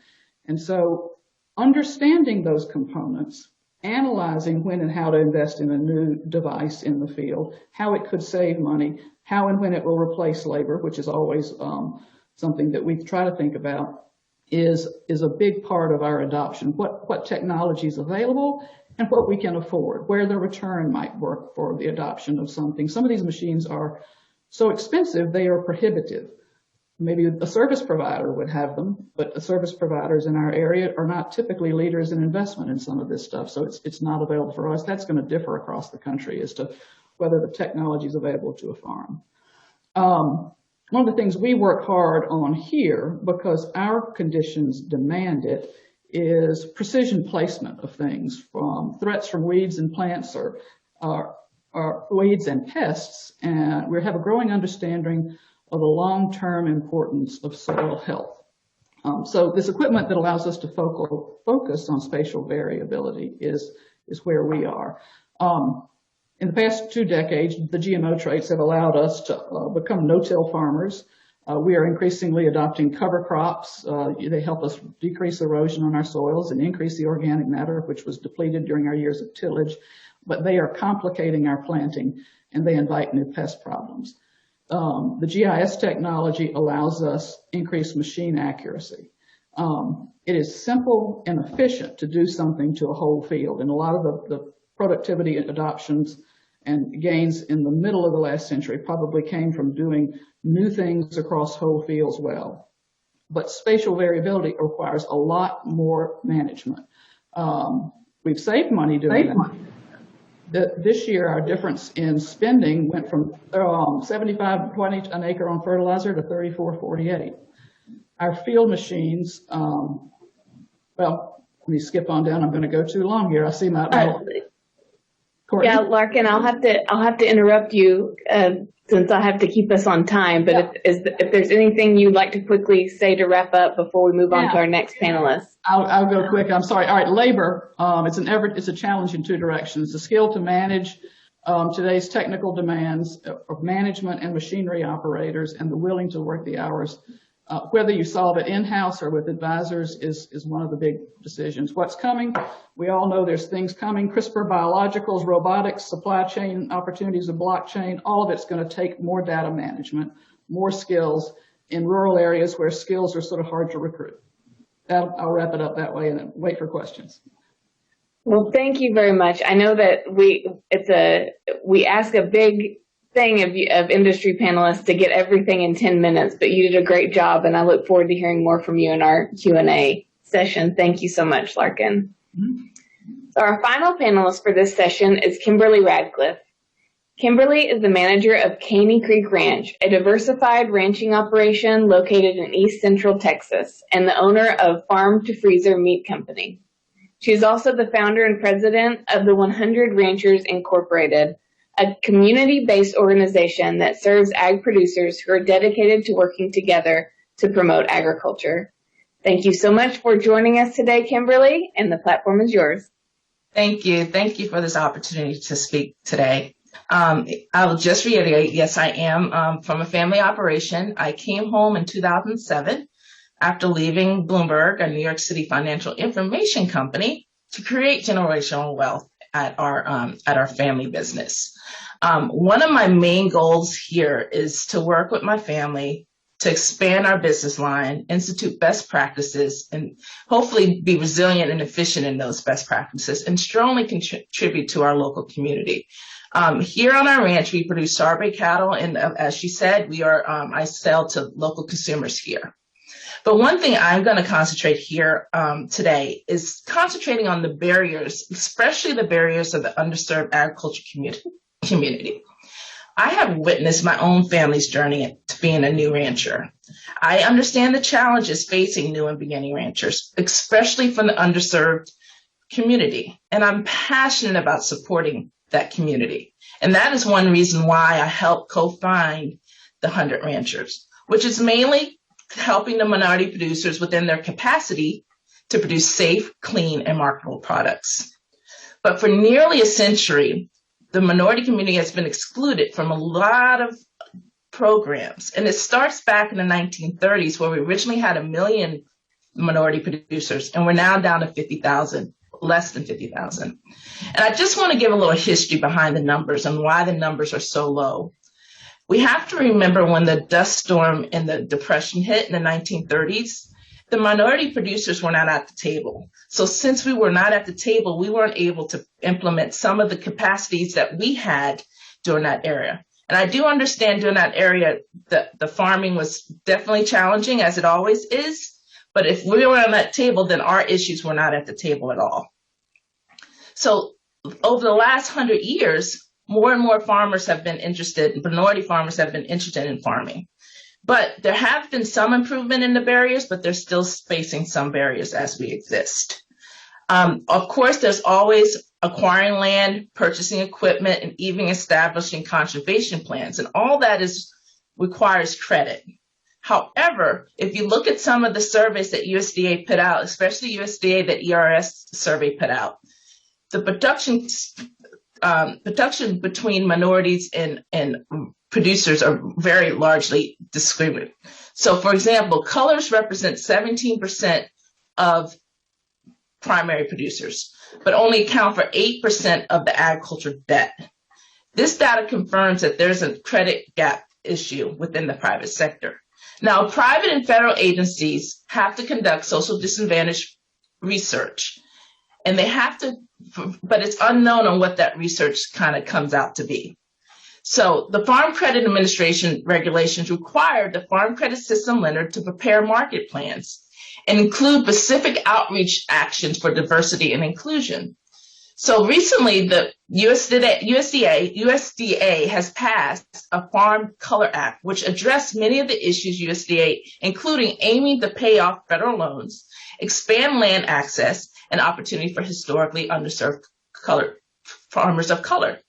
And so understanding those components, analyzing when and how to invest in a new device in the field, how it could save money, how and when it will replace labor, which is always something that we try to think about, is a big part of our adoption. What technology is available and what we can afford, where the return might work for the adoption of something. Some of these machines are so expensive they are prohibitive. Maybe a service provider would have them, but the service providers in our area are not typically leaders in investment in some of this stuff, so it's not available for us. That's going to differ across the country as to whether the technology is available to a farm. One of the things we work hard on here, because our conditions demand it, is precision placement of things, from threats from weeds and plants or weeds and pests, and we have a growing understanding of the long-term importance of soil health. So this equipment that allows us to focus on spatial variability is where we are. In the past 2 decades, the GMO traits have allowed us to become no-till farmers. We are increasingly adopting cover crops. They help us decrease erosion on our soils and increase the organic matter, which was depleted during our years of tillage, but they are complicating our planting and they invite new pest problems. The GIS technology allows us increased machine accuracy. It is simple and efficient to do something to a whole field, and a lot of the productivity adoptions and gains in the middle of the last century probably came from doing new things across whole fields well. But spatial variability requires a lot more management. We've saved money doing that. This year, our difference in spending went from 75-20 an acre on fertilizer to 34-48. Our field machines, well, let me skip on down. I'm going to go too long here. I see my Courtney? Yeah, Larkin, I'll have to interrupt you since I have to keep us on time. But Yeah. if there's anything you'd like to quickly say to wrap up before we move on to our next panelist. I'll go quick. I'm sorry. All right, labor. It's a challenge in 2 directions: the skill to manage today's technical demands of management and machinery operators, and the willing to work the hours. Whether you solve it in-house or with advisors is one of the big decisions. What's coming? We all know there's things coming: CRISPR, biologicals, robotics, supply chain opportunities of blockchain. All of it's going to take more data management, more skills in rural areas where skills are sort of hard to recruit. I'll wrap it up that way and then wait for questions. Well, thank you very much. I know that we ask a big thing of industry panelists to get everything in 10 minutes, but you did a great job, and I look forward to hearing more from you in our Q&A session. Thank you so much, Larkin. Mm-hmm. So our final panelist for this session is Kimberly Radcliffe. Kimberly is the manager of Caney Creek Ranch, a diversified ranching operation located in East Central Texas, and the owner of Farm to Freezer Meat Company. She is also the founder and president of the 100 Ranchers Incorporated, a community-based organization that serves ag producers who are dedicated to working together to promote agriculture. Thank you so much for joining us today, Kimberly, and the platform is yours. Thank you. Thank you for this opportunity to speak today. I will just reiterate, yes, I am from a family operation. I came home in 2007 after leaving Bloomberg, a New York City financial information company, to create generational wealth at our family business. One of my main goals here is to work with my family to expand our business line, institute best practices, and hopefully be resilient and efficient in those best practices, and strongly contribute to our local community. Here on our ranch, we produce Sarbay cattle, and as she said, I sell to local consumers here. But one thing I'm going to concentrate here today is concentrating on the barriers, especially the barriers of the underserved agriculture community. I have witnessed my own family's journey to being a new rancher. I understand the challenges facing new and beginning ranchers, especially from the underserved community, and I'm passionate about supporting that community. And that is one reason why I helped co-found the 100 Ranchers, which is mainly helping the minority producers within their capacity to produce safe, clean, and marketable products. But for nearly a century, the minority community has been excluded from a lot of programs. And it starts back in the 1930s, where we originally had 1 million minority producers, and we're now down to 50,000, less than 50,000. And I just want to give a little history behind the numbers and why the numbers are so low. We have to remember when the dust storm and the Depression hit in the 1930s, the minority producers were not at the table. So since we were not at the table, we weren't able to implement some of the capacities that we had during that era. And I do understand during that area that the farming was definitely challenging, as it always is. But if we were on that table, then our issues were not at the table at all. So over the last 100 years, more and more farmers have been interested, minority farmers have been interested in farming. But there have been some improvement in the barriers, but they're still facing some barriers as we exist. Of course, there's always acquiring land, purchasing equipment, and even establishing conservation plans. And all that requires credit. However, if you look at some of the surveys that USDA put out, especially USDA that ERS survey put out, the production between minorities and producers are very largely discriminatory. So, for example, colors represent 17% of primary producers, but only account for 8% of the agriculture debt. This data confirms that there's a credit gap issue within the private sector. Now, private and federal agencies have to conduct social disadvantage research, and they have to, but it's unknown on what that research kind of comes out to be. So the Farm Credit Administration regulations require the Farm Credit System lender to prepare market plans and include specific outreach actions for diversity and inclusion. So recently, the USDA has passed a Farm Color Act, which addressed many of the issues USDA, including aiming to pay off federal loans, expand land access, and opportunity for historically underserved farmers of color.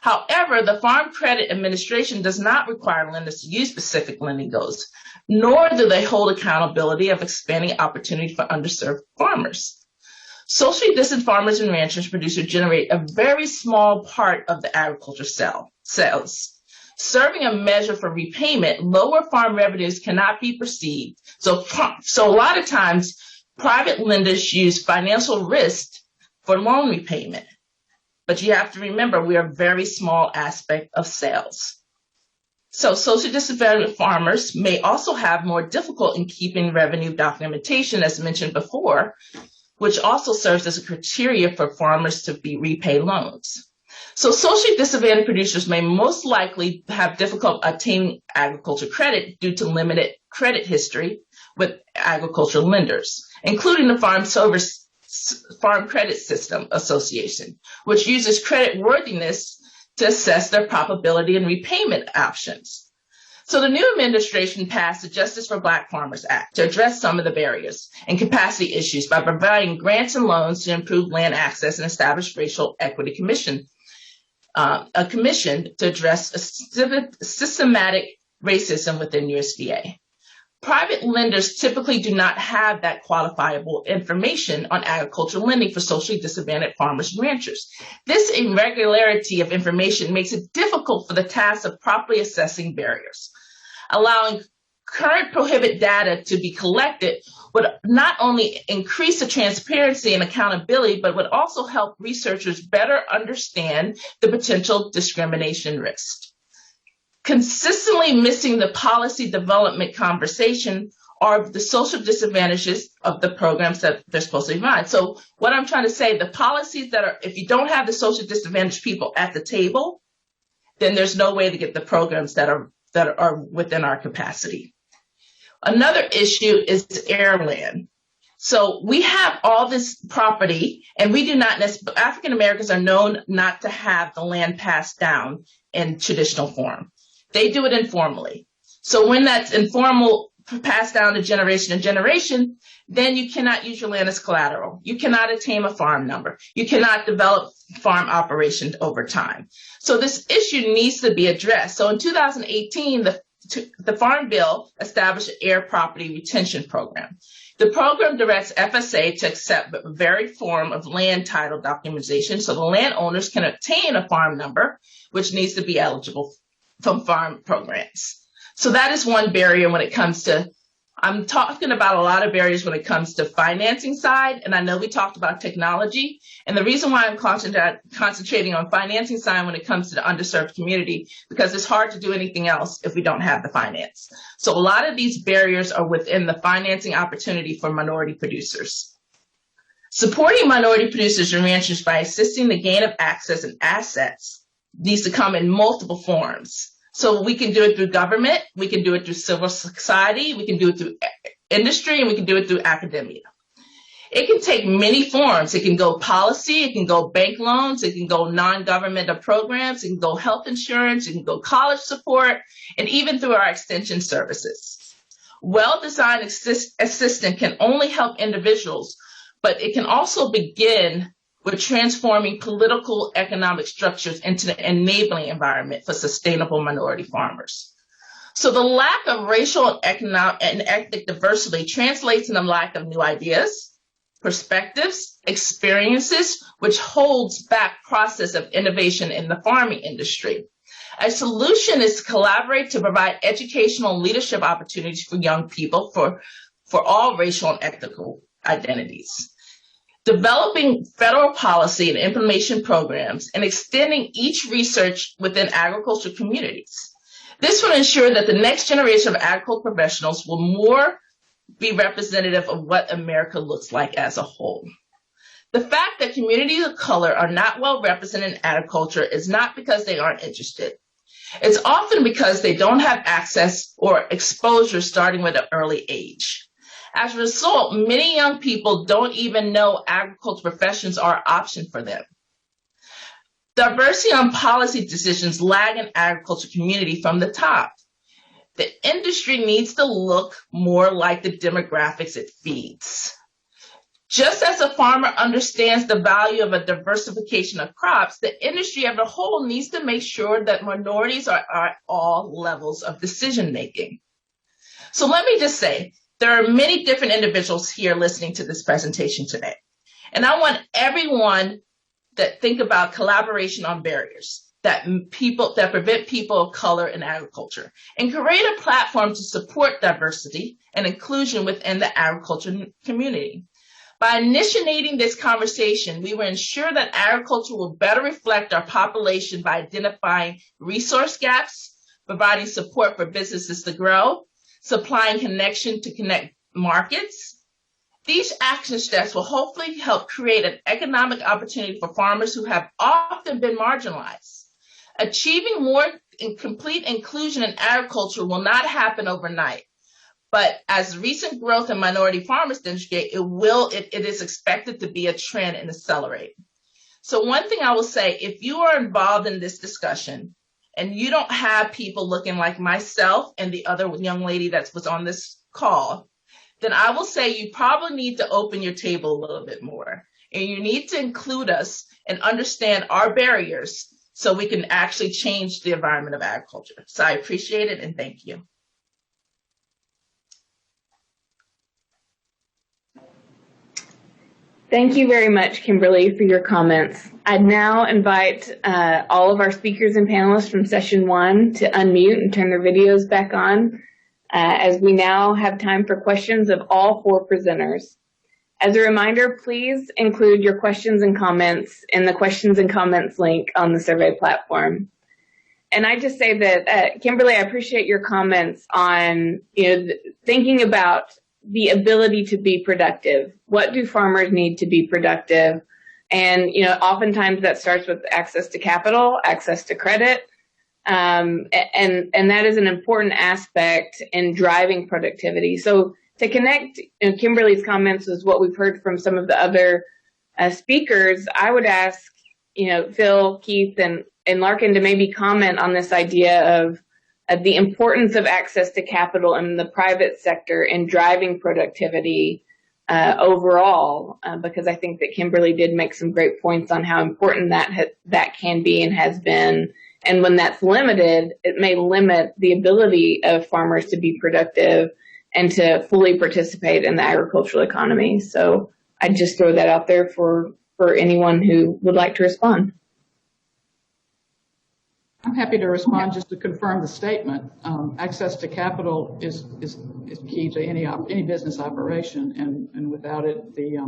However, the Farm Credit Administration does not require lenders to use specific lending goals, nor do they hold accountability of expanding opportunity for underserved farmers. Socially distant farmers and ranchers producers generate a very small part of the agriculture sales. Serving a measure for repayment, lower farm revenues cannot be perceived. So a lot of times, private lenders use financial risk for loan repayment. But you have to remember, we are a very small aspect of sales. So socially disadvantaged farmers may also have more difficult in keeping revenue documentation, as mentioned before, which also serves as a criteria for farmers to repay loans. So socially disadvantaged producers may most likely have difficulty obtaining agriculture credit due to limited credit history with agricultural lenders, including the Farm Credit System Association, which uses credit worthiness to assess their probability and repayment options. So the new administration passed the Justice for Black Farmers Act to address some of the barriers and capacity issues by providing grants and loans to improve land access and establish racial equity commission, a commission to address systematic racism within USDA. Private lenders typically do not have that qualifiable information on agricultural lending for socially disadvantaged farmers and ranchers. This irregularity of information makes it difficult for the task of properly assessing barriers. Allowing current prohibit data to be collected would not only increase the transparency and accountability, but would also help researchers better understand the potential discrimination risk. Consistently missing the policy development conversation are the social disadvantages of the programs that they're supposed to provide. So what I'm trying to say, the policies that are, if you don't have the social disadvantaged people at the table, then there's no way to get the programs that are within our capacity. Another issue is airland. So we have all this property, and we do not African Americans are known not to have the land passed down in traditional form. They do it informally. So when that's informal, passed down to generation, then you cannot use your land as collateral. You cannot attain a farm number. You cannot develop farm operations over time. So this issue needs to be addressed. So in 2018, the Farm Bill established an air property retention program. The program directs FSA to accept a varied form of land title documentation so the landowners can obtain a farm number, which needs to be eligible from farm programs. So that is one barrier when it comes to, I'm talking about a lot of barriers when it comes to financing side, and I know we talked about technology, and the reason why I'm concentrating on financing side when it comes to the underserved community, because it's hard to do anything else if we don't have the finance. So a lot of these barriers are within the financing opportunity for minority producers. Supporting minority producers and ranchers by assisting the gain of access and assets needs to come in multiple forms. So we can do it through government, we can do it through civil society, we can do it through industry, and we can do it through academia. It can take many forms. It can go policy, it can go bank loans, it can go non-governmental programs, it can go health insurance, it can go college support, and even through our extension services. Well-designed assistance can only help individuals, but it can also begin with transforming political economic structures into an enabling environment for sustainable minority farmers. So the lack of racial and ethnic diversity translates in the lack of new ideas, perspectives, experiences, which holds back process of innovation in the farming industry. A solution is to collaborate to provide educational and leadership opportunities for young people for all racial and ethnical identities. Developing federal policy and implementation programs and extending each research within agriculture communities. This will ensure that the next generation of agricultural professionals will more be representative of what America looks like as a whole. The fact that communities of color are not well represented in agriculture is not because they aren't interested. It's often because they don't have access or exposure starting with an early age. As a result, many young people don't even know agriculture professions are an option for them. Diversity on policy decisions lag in agriculture community from the top. The industry needs to look more like the demographics it feeds. Just as a farmer understands the value of a diversification of crops, the industry as a whole needs to make sure that minorities are at all levels of decision making. So let me just say, there are many different individuals here listening to this presentation today. And I want everyone that think about collaboration on barriers that prevent people of color in agriculture and create a platform to support diversity and inclusion within the agriculture community. By initiating this conversation, we will ensure that agriculture will better reflect our population by identifying resource gaps, providing support for businesses to grow, supplying connection to connect markets. These action steps will hopefully help create an economic opportunity for farmers who have often been marginalized. Achieving more complete inclusion in agriculture will not happen overnight, but as recent growth in minority farmers demonstrate, it is expected to be a trend and accelerate. So one thing I will say, if you are involved in this discussion and you don't have people looking like myself and the other young lady that was on this call, then I will say you probably need to open your table a little bit more, and you need to include us and understand our barriers so we can actually change the environment of agriculture. So I appreciate it and thank you. Thank you very much, Kimberly, for your comments. I'd now invite all of our speakers and panelists from session 1 to unmute and turn their videos back on, as we now have time for questions of all 4 presenters. As a reminder, please include your questions and comments in the questions and comments link on the survey platform. And I just say that, Kimberly, I appreciate your comments on, thinking about the ability to be productive. What do farmers need to be productive? And, oftentimes that starts with access to capital, access to credit. And that is an important aspect in driving productivity. So to connect Kimberly's comments with what we've heard from some of the other speakers, I would ask, Phil, Keith, and Larkin to maybe comment on this idea of the importance of access to capital in the private sector in driving productivity overall, because I think that Kimberly did make some great points on how important that can be and has been. And when that's limited, it may limit the ability of farmers to be productive and to fully participate in the agricultural economy. So I'd just throw that out there for anyone who would like to respond. I'm happy to respond just to confirm the statement. Access to capital is key to any business operation, and without it, the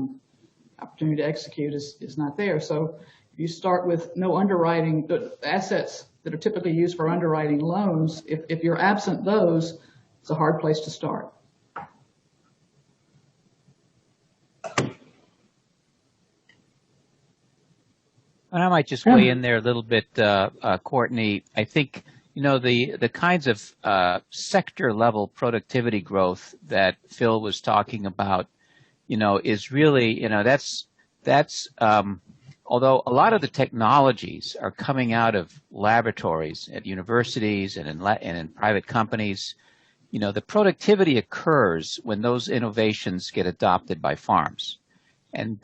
opportunity to execute is not there. So if you start with no underwriting, the assets that are typically used for underwriting loans, if you're absent those, it's a hard place to start. And I might just weigh in there a little bit, Courtney. I think, the kinds of sector level productivity growth that Phil was talking about, is really, that's although a lot of the technologies are coming out of laboratories at universities and in private companies, the productivity occurs when those innovations get adopted by farms. And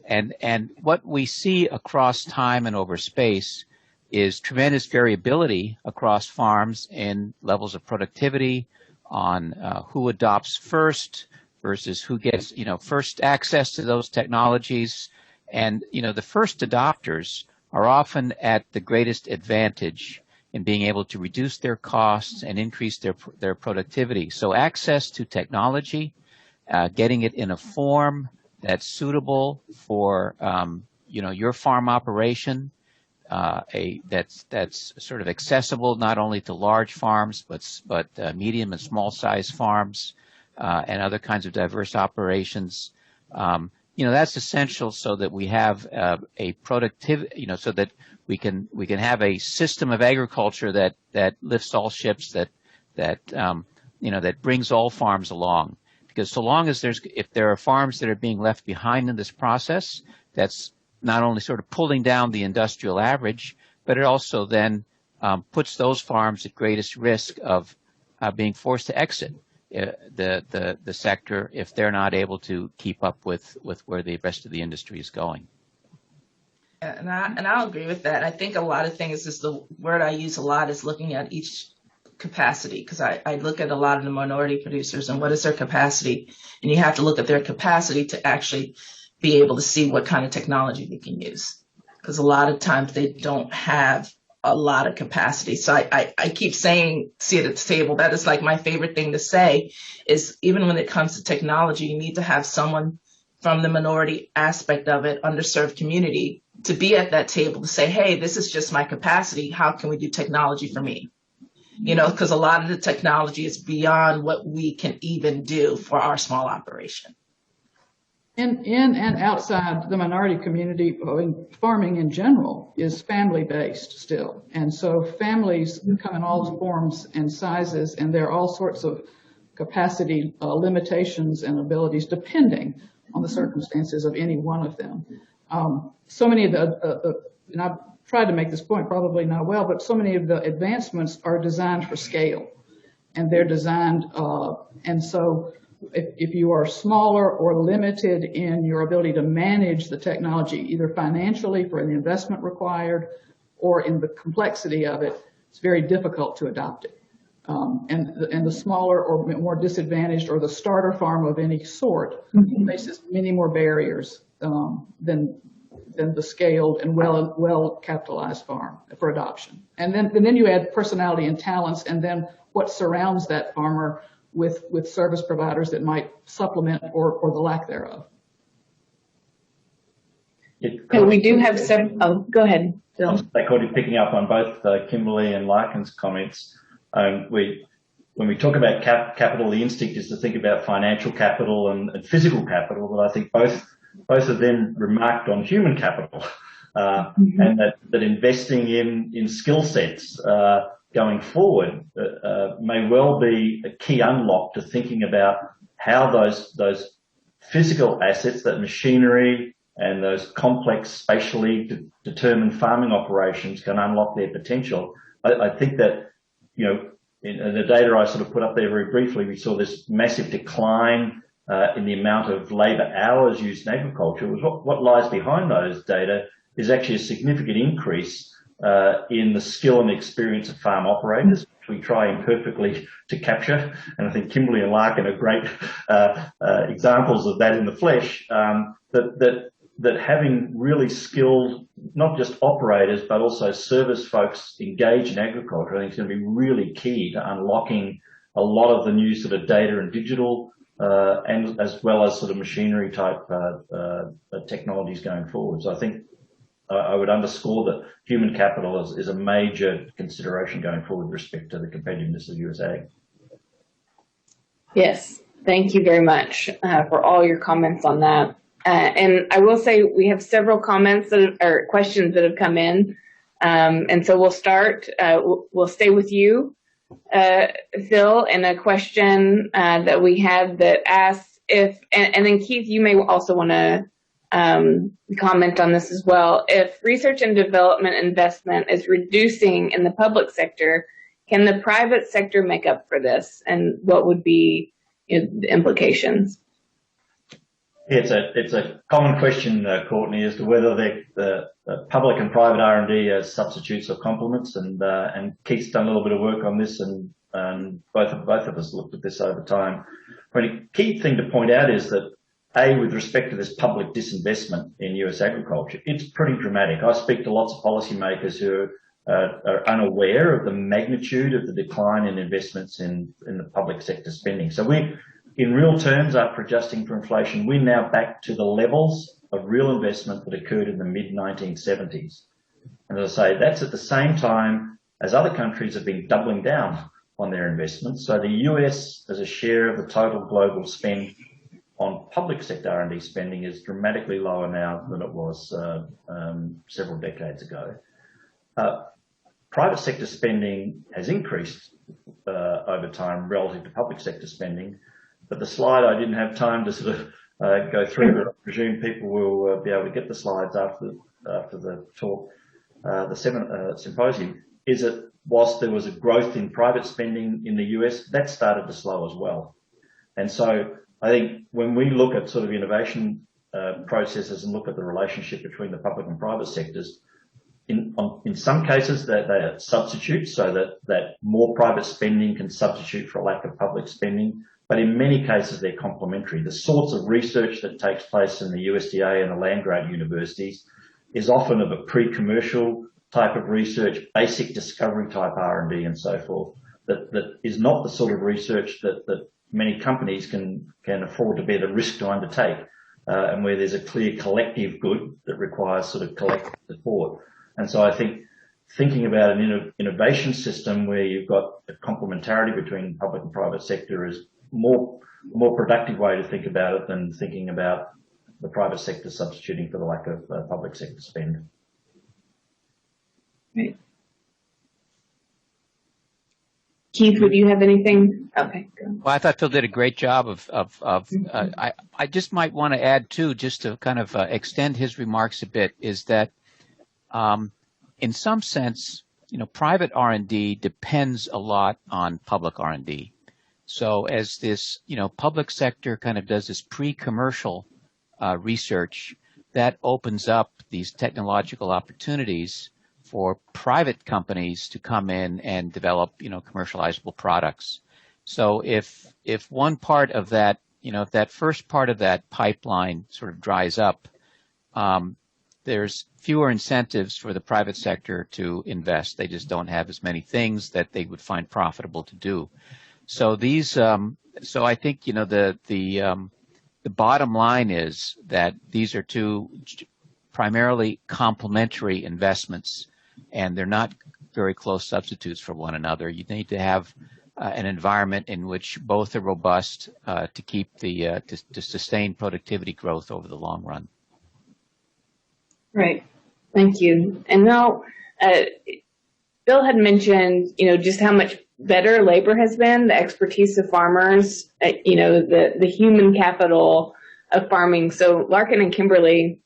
and what we see across time and over space is tremendous variability across farms in levels of productivity on who adopts first versus who gets, first access to those technologies. And, the first adopters are often at the greatest advantage in being able to reduce their costs and increase their productivity. So access to technology, getting it in a form that's suitable for, your farm operation, that's sort of accessible not only to large farms, but medium and small size farms, and other kinds of diverse operations. That's essential so that we have a productivity, so that we can have a system of agriculture that lifts all ships, that brings all farms along. Because so long as if there are farms that are being left behind in this process, that's not only sort of pulling down the industrial average, but it also then puts those farms at greatest risk of being forced to exit the sector if they're not able to keep up with where the rest of the industry is going. And I'll agree with that. I think a lot of things is the word I use a lot is looking at each capacity, because I look at a lot of the minority producers and what is their capacity, and you have to look at their capacity to actually be able to see what kind of technology they can use, because a lot of times they don't have a lot of capacity. So I keep saying, see it at the table. That is like my favorite thing to say is even when it comes to technology, you need to have someone from the minority aspect of it, underserved community, to be at that table to say, hey, this is just my capacity. How can we do technology for me? Because a lot of the technology is beyond what we can even do for our small operation. In and outside the minority community, farming in general is family-based still. And so families come in all forms and sizes, and there are all sorts of capacity limitations and abilities depending on the circumstances of any one of them. So many of and I've tried to make this point, probably not well, but so many of the advancements are designed for scale, and they're designed, and so if you are smaller or limited in your ability to manage the technology, either financially for the investment required or in the complexity of it, it's very difficult to adopt it. And the smaller or more disadvantaged or the starter farm of any sort faces many more barriers than the scaled and well capitalized farm for adoption. And then you add personality and talents, and then what surrounds that farmer with service providers that might supplement or the lack thereof. And we do have some. Oh, go ahead, Phil. Picking up on both Kimberly and Larkin's comments, when we talk about capital, the instinct is to think about financial capital and physical capital, but I think both of them remarked on human capital, and that investing in skill sets going forward may well be a key unlock to thinking about how those physical assets, that machinery and those complex spatially determined farming operations can unlock their potential. I think that, in the data I sort of put up there very briefly, we saw this massive decline in the amount of labour hours used in agriculture. What lies behind those data is actually a significant increase in the skill and experience of farm operators, which we try imperfectly to capture. And I think Kimberly and Larkin are great examples of that in the flesh, that having really skilled, not just operators, but also service folks engaged in agriculture, I think is going to be really key to unlocking a lot of the new sort of data and digital and as well as sort of machinery type technologies going forward. So I think I would underscore that human capital is a major consideration going forward with respect to the competitiveness of US Ag. Yes, thank you very much for all your comments on that. And I will say we have several comments or questions that have come in And so we'll start, we'll stay with you, Phil, in a question that we had that asks if, and then Keith, you may also want to comment on this as well. If research and development investment is reducing in the public sector, can the private sector make up for this? And what would be the implications? It's a common question, Courtney, as to whether the public and private R&D as substitutes or complements, and Keith's done a little bit of work on this, and both of us looked at this over time. But a key thing to point out is that with respect to this public disinvestment in US agriculture, it's pretty dramatic. I speak to lots of policymakers who are unaware of the magnitude of the decline in investments in the public sector spending. So in real terms, after adjusting for inflation, we're now back to the levels of real investment that occurred in the mid-1970s. And as I say, that's at the same time as other countries have been doubling down on their investments. So the US, as a share of the total global spend on public sector R&D spending, is dramatically lower now than it was several decades ago. Private sector spending has increased over time relative to public sector spending. But the slide, I didn't have time to sort of go through, but I presume people will be able to get the slides after the talk. The symposium is that whilst there was a growth in private spending in the US, that started to slow as well. And so I think when we look at sort of innovation processes and look at the relationship between the public and private sectors, in some cases they are substitutes, so that more private spending can substitute for a lack of public spending. But in many cases, they're complementary. The sorts of research that takes place in the USDA and the land-grant universities is often of a pre-commercial type of research, basic discovery type R&D and so forth, that is not the sort of research that many companies can afford to bear the risk to undertake, and where there's a clear collective good that requires sort of collective support. And so I think thinking about an innovation system where you've got a complementarity between public and private sector is more productive way to think about it than thinking about the private sector substituting for the lack of public sector spend. Right. Keith, would you have anything? Okay, go. Well, I thought Phil did a great job I just might want to add too, just to kind of extend his remarks a bit, is that in some sense, private R&D depends a lot on public R&D. So as this, public sector kind of does this pre-commercial research, that opens up these technological opportunities for private companies to come in and develop, commercializable products. So if one part of that, if that first part of that pipeline sort of dries up, there's fewer incentives for the private sector to invest. They just don't have as many things that they would find profitable to do. So these, so I think the bottom line is that these are two primarily complementary investments, and they're not very close substitutes for one another. You need to have an environment in which both are robust to keep to sustain productivity growth over the long run. Right. Thank you. And now, Bill had mentioned, just how much better labor has been, the expertise of farmers, the human capital of farming. So Larkin and Kimberly,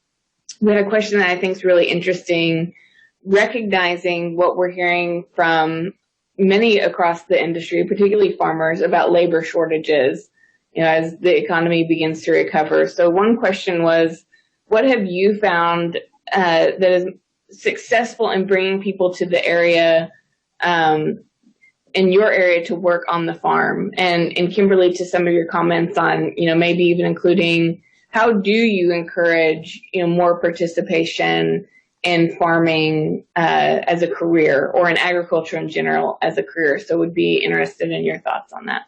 we had a question that I think is really interesting, recognizing what we're hearing from many across the industry, particularly farmers, about labor shortages, as the economy begins to recover. So one question was, what have you found that is successful in bringing people to the area, in your area, to work on the farm? And Kimberly, to some of your comments on, maybe even including, how do you encourage, more participation in farming as a career, or in agriculture in general as a career? So would be interested in your thoughts on that.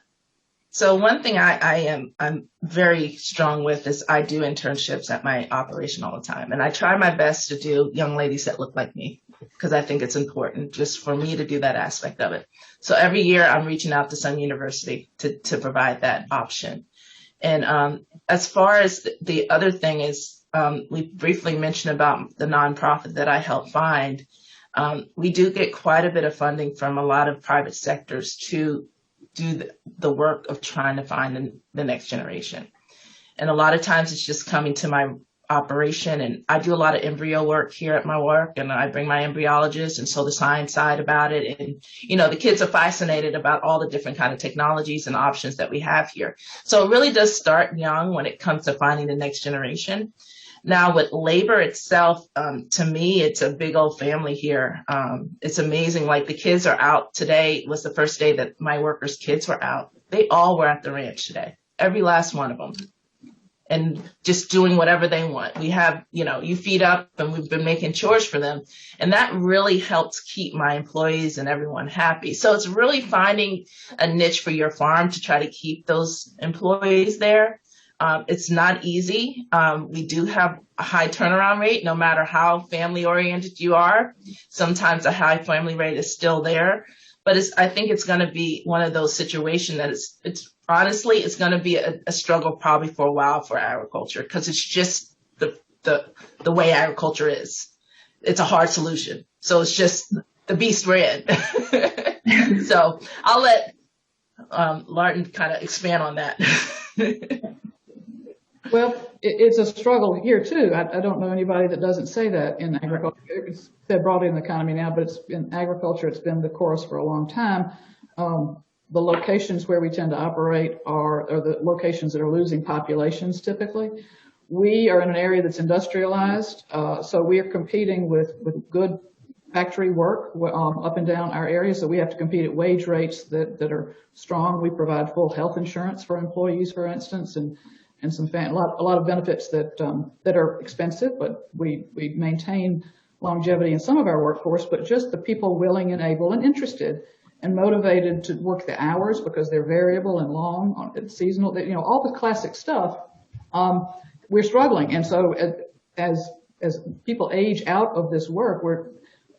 So one thing I'm very strong with is I do internships at my operation all the time. And I try my best to do young ladies that look like me, because I think it's important just for me to do that aspect of it. So every year I'm reaching out to some university to provide that option. And as far as the other thing is, we briefly mentioned about the nonprofit that I helped find. We do get quite a bit of funding from a lot of private sectors to do the work of trying to find the next generation. And a lot of times it's just coming to my operation, and I do a lot of embryo work here at my work, and I bring my embryologist, and so the science side about it. And, the kids are fascinated about all the different kind of technologies and options that we have here. So it really does start young when it comes to finding the next generation. Now with labor itself, to me, it's a big old family here. It's amazing. Like the kids are out today was the first day that my workers' kids were out. They all were at the ranch today, every last one of them, and just doing whatever they want. We have, you feed up, and we've been making chores for them. And that really helps keep my employees and everyone happy. So it's really finding a niche for your farm to try to keep those employees there. It's not easy. We do have a high turnaround rate, no matter how family oriented you are. Sometimes a high family rate is still there, but I think it's going to be one of those situations that it's honestly, it's going to be a struggle probably for a while for agriculture, because it's just the way agriculture is. It's a hard solution. So it's just the beast we're in. So I'll let Larton kind of expand on that. Well, it's a struggle here too. I don't know anybody that doesn't say that in agriculture. It's said broadly in the economy now, but it's in agriculture, it's been the chorus for a long time. The locations where we tend to operate are the locations that are losing populations typically. We are in an area that's industrialized, so we are competing with good factory work up and down our area, so we have to compete at wage rates that are strong. We provide full health insurance for employees, for instance, and a lot of benefits that are expensive, but we maintain longevity in some of our workforce, but just the people willing and able and interested and motivated to work the hours because they're variable and long, seasonal, all the classic stuff. We're struggling. And so as people age out of this work, we're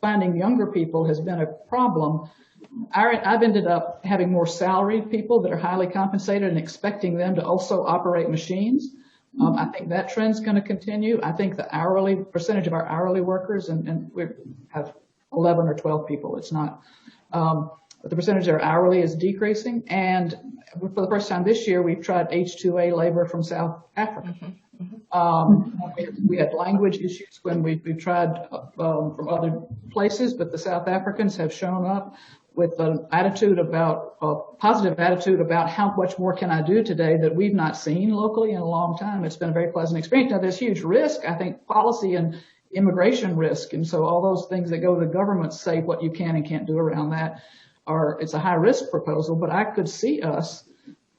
finding younger people has been a problem. I've ended up having more salaried people that are highly compensated and expecting them to also operate machines. I think that trend's going to continue. I think the hourly percentage of our hourly workers, and we have 11 or 12 people, it's not, but the percentage that are hourly is decreasing. And for the first time this year, we've tried H-2A labor from South Africa. We had language issues when we tried from other places, but the South Africans have shown up with an attitude about a positive attitude about how much more can I do today that we've not seen locally in a long time. It's been a very pleasant experience. Now there's huge risk, I think, policy and immigration risk, and so all those things that go to the government say what you can and can't do around that it's a high risk proposal. But I could see us,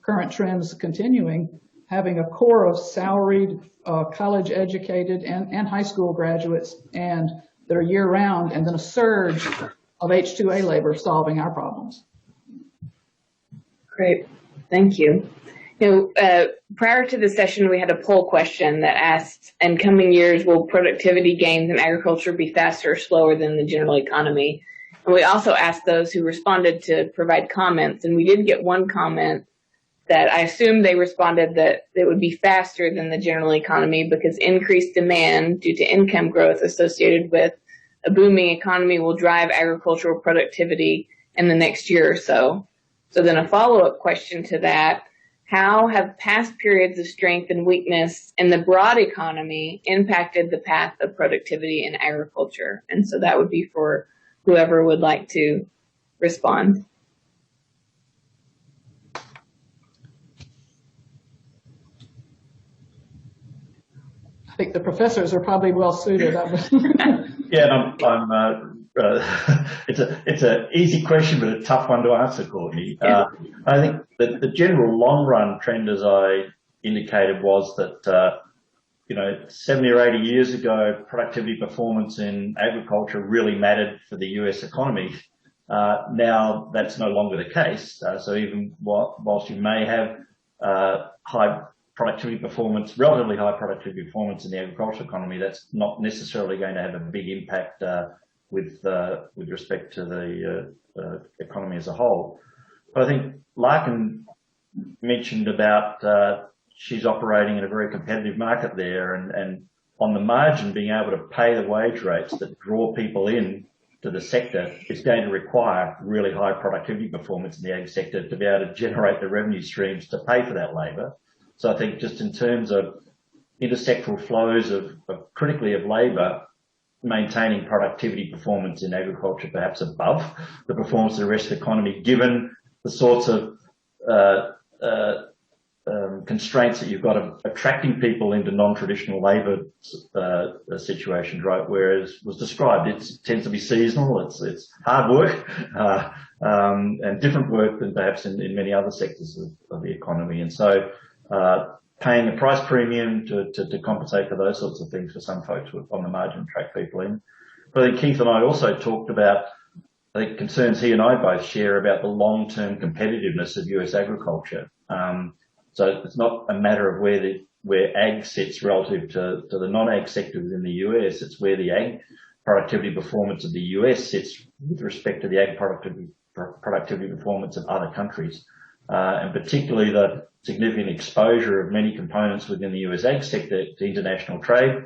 current trends continuing, having a core of salaried, college educated and high school graduates and that are year round, and then a surge of H-2A labor solving our problems. Great. Thank you. Prior to the session, we had a poll question that asked, in coming years, will productivity gains in agriculture be faster or slower than the general economy? And we also asked those who responded to provide comments, and we did get one comment that I assume they responded that it would be faster than the general economy because increased demand due to income growth associated with a booming economy will drive agricultural productivity in the next year or so. So then a follow-up question to that, how have past periods of strength and weakness in the broad economy impacted the path of productivity in agriculture? And so that would be for whoever would like to respond. I think the professors are probably well suited. Yeah, it's an easy question, but a tough one to answer, Courtney. I think that the general long run trend, as I indicated, was that 70 or 80 years ago, productivity performance in agriculture really mattered for the US economy. Now that's no longer the case. So even whilst you may have high productivity performance, relatively high productivity performance in the agricultural economy, that's not necessarily going to have a big impact with respect to the economy as a whole. But I think Larkin mentioned about she's operating in a very competitive market there, and on the margin being able to pay the wage rates that draw people in the sector, it's going to require really high productivity performance in the ag sector to be able to generate the revenue streams to pay for that labour. So I think just in terms of intersectoral flows of critically of labour, maintaining productivity performance in agriculture perhaps above the performance of the rest of the economy, given the sorts of constraints that you've got of attracting people into non-traditional labour situations, right? Whereas was described, it tends to be seasonal. It's hard work and different work than perhaps in many other sectors of the economy. And so paying a price premium to compensate for those sorts of things for some folks on the margin attract people in. But I think Keith and I also talked about, I think, concerns he and I both share about the long-term competitiveness of US agriculture. So it's not a matter of where ag sits relative to the non-ag sector within the US. It's where the ag productivity performance of the US sits with respect to the ag productivity performance of other countries. And particularly the significant exposure of many components within the US ag sector to international trade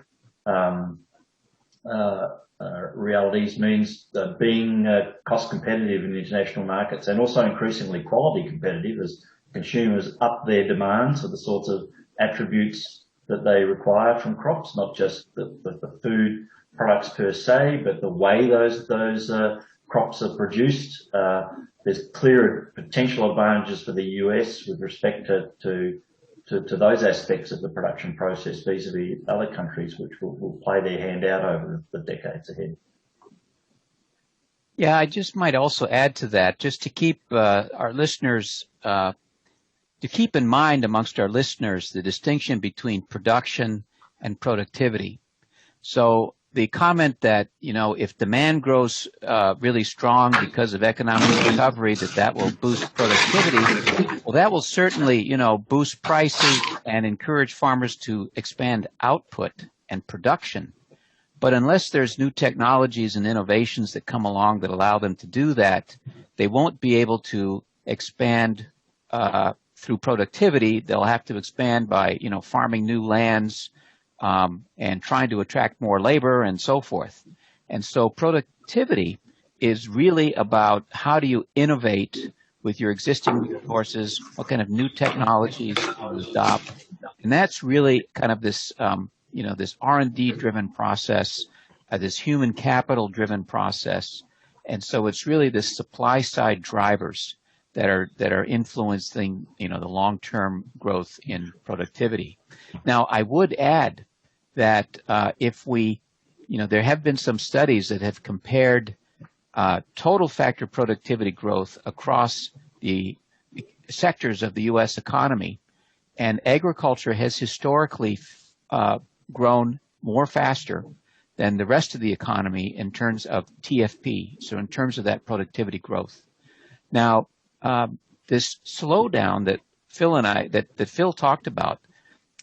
realities means that being cost competitive in the international markets and also increasingly quality competitive as consumers up their demands for the sorts of attributes that they require from crops, not just the food products per se, but the way those crops are produced. There's clear potential advantages for the US with respect to those aspects of the production process vis-a-vis other countries, which will play their hand out over the decades ahead. Yeah, I just might also add to that, just to keep our listeners, to keep in mind amongst our listeners the distinction between production and productivity. So the comment that, if demand grows really strong because of economic recovery, that will boost productivity, well, that will certainly, boost prices and encourage farmers to expand output and production. But unless there's new technologies and innovations that come along that allow them to do that, they won't be able to expand through productivity. They'll have to expand by, farming new lands, and trying to attract more labor and so forth. And so productivity is really about how do you innovate with your existing resources, what kind of new technologies you adopt. And that's really kind of this, this R&D driven process, this human capital driven process. And so it's really the supply side drivers that are influencing, the long-term growth in productivity. Now, I would add that if we, there have been some studies that have compared total factor productivity growth across the sectors of the U.S. economy, and agriculture has historically grown more faster than the rest of the economy in terms of TFP, so in terms of that productivity growth. Now, this slowdown that Phil talked about,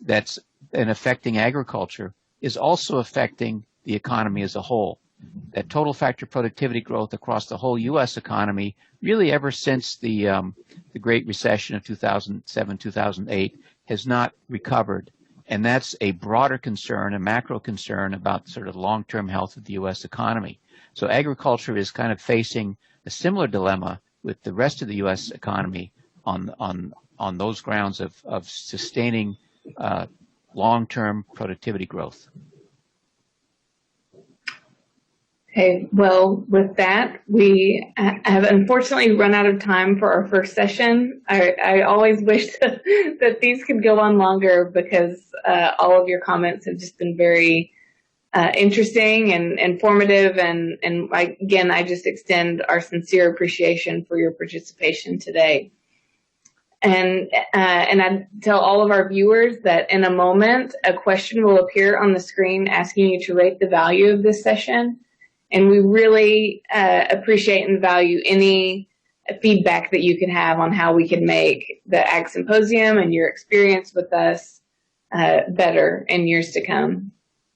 that's affecting agriculture, is also affecting the economy as a whole. That total factor productivity growth across the whole U.S. economy, really ever since the Great Recession of 2007, 2008, has not recovered. And that's a broader concern, a macro concern about sort of long-term health of the U.S. economy. So agriculture is kind of facing a similar dilemma with the rest of the U.S. economy on those grounds of sustaining long-term productivity growth. Okay, well, with that, we have unfortunately run out of time for our first session. I always wish that these could go on longer because all of your comments have just been very interesting and informative. And again, I just extend our sincere appreciation for your participation today. And I tell all of our viewers that in a moment, a question will appear on the screen asking you to rate the value of this session. And we really appreciate and value any feedback that you can have on how we can make the Ag Symposium and your experience with us better in years to come.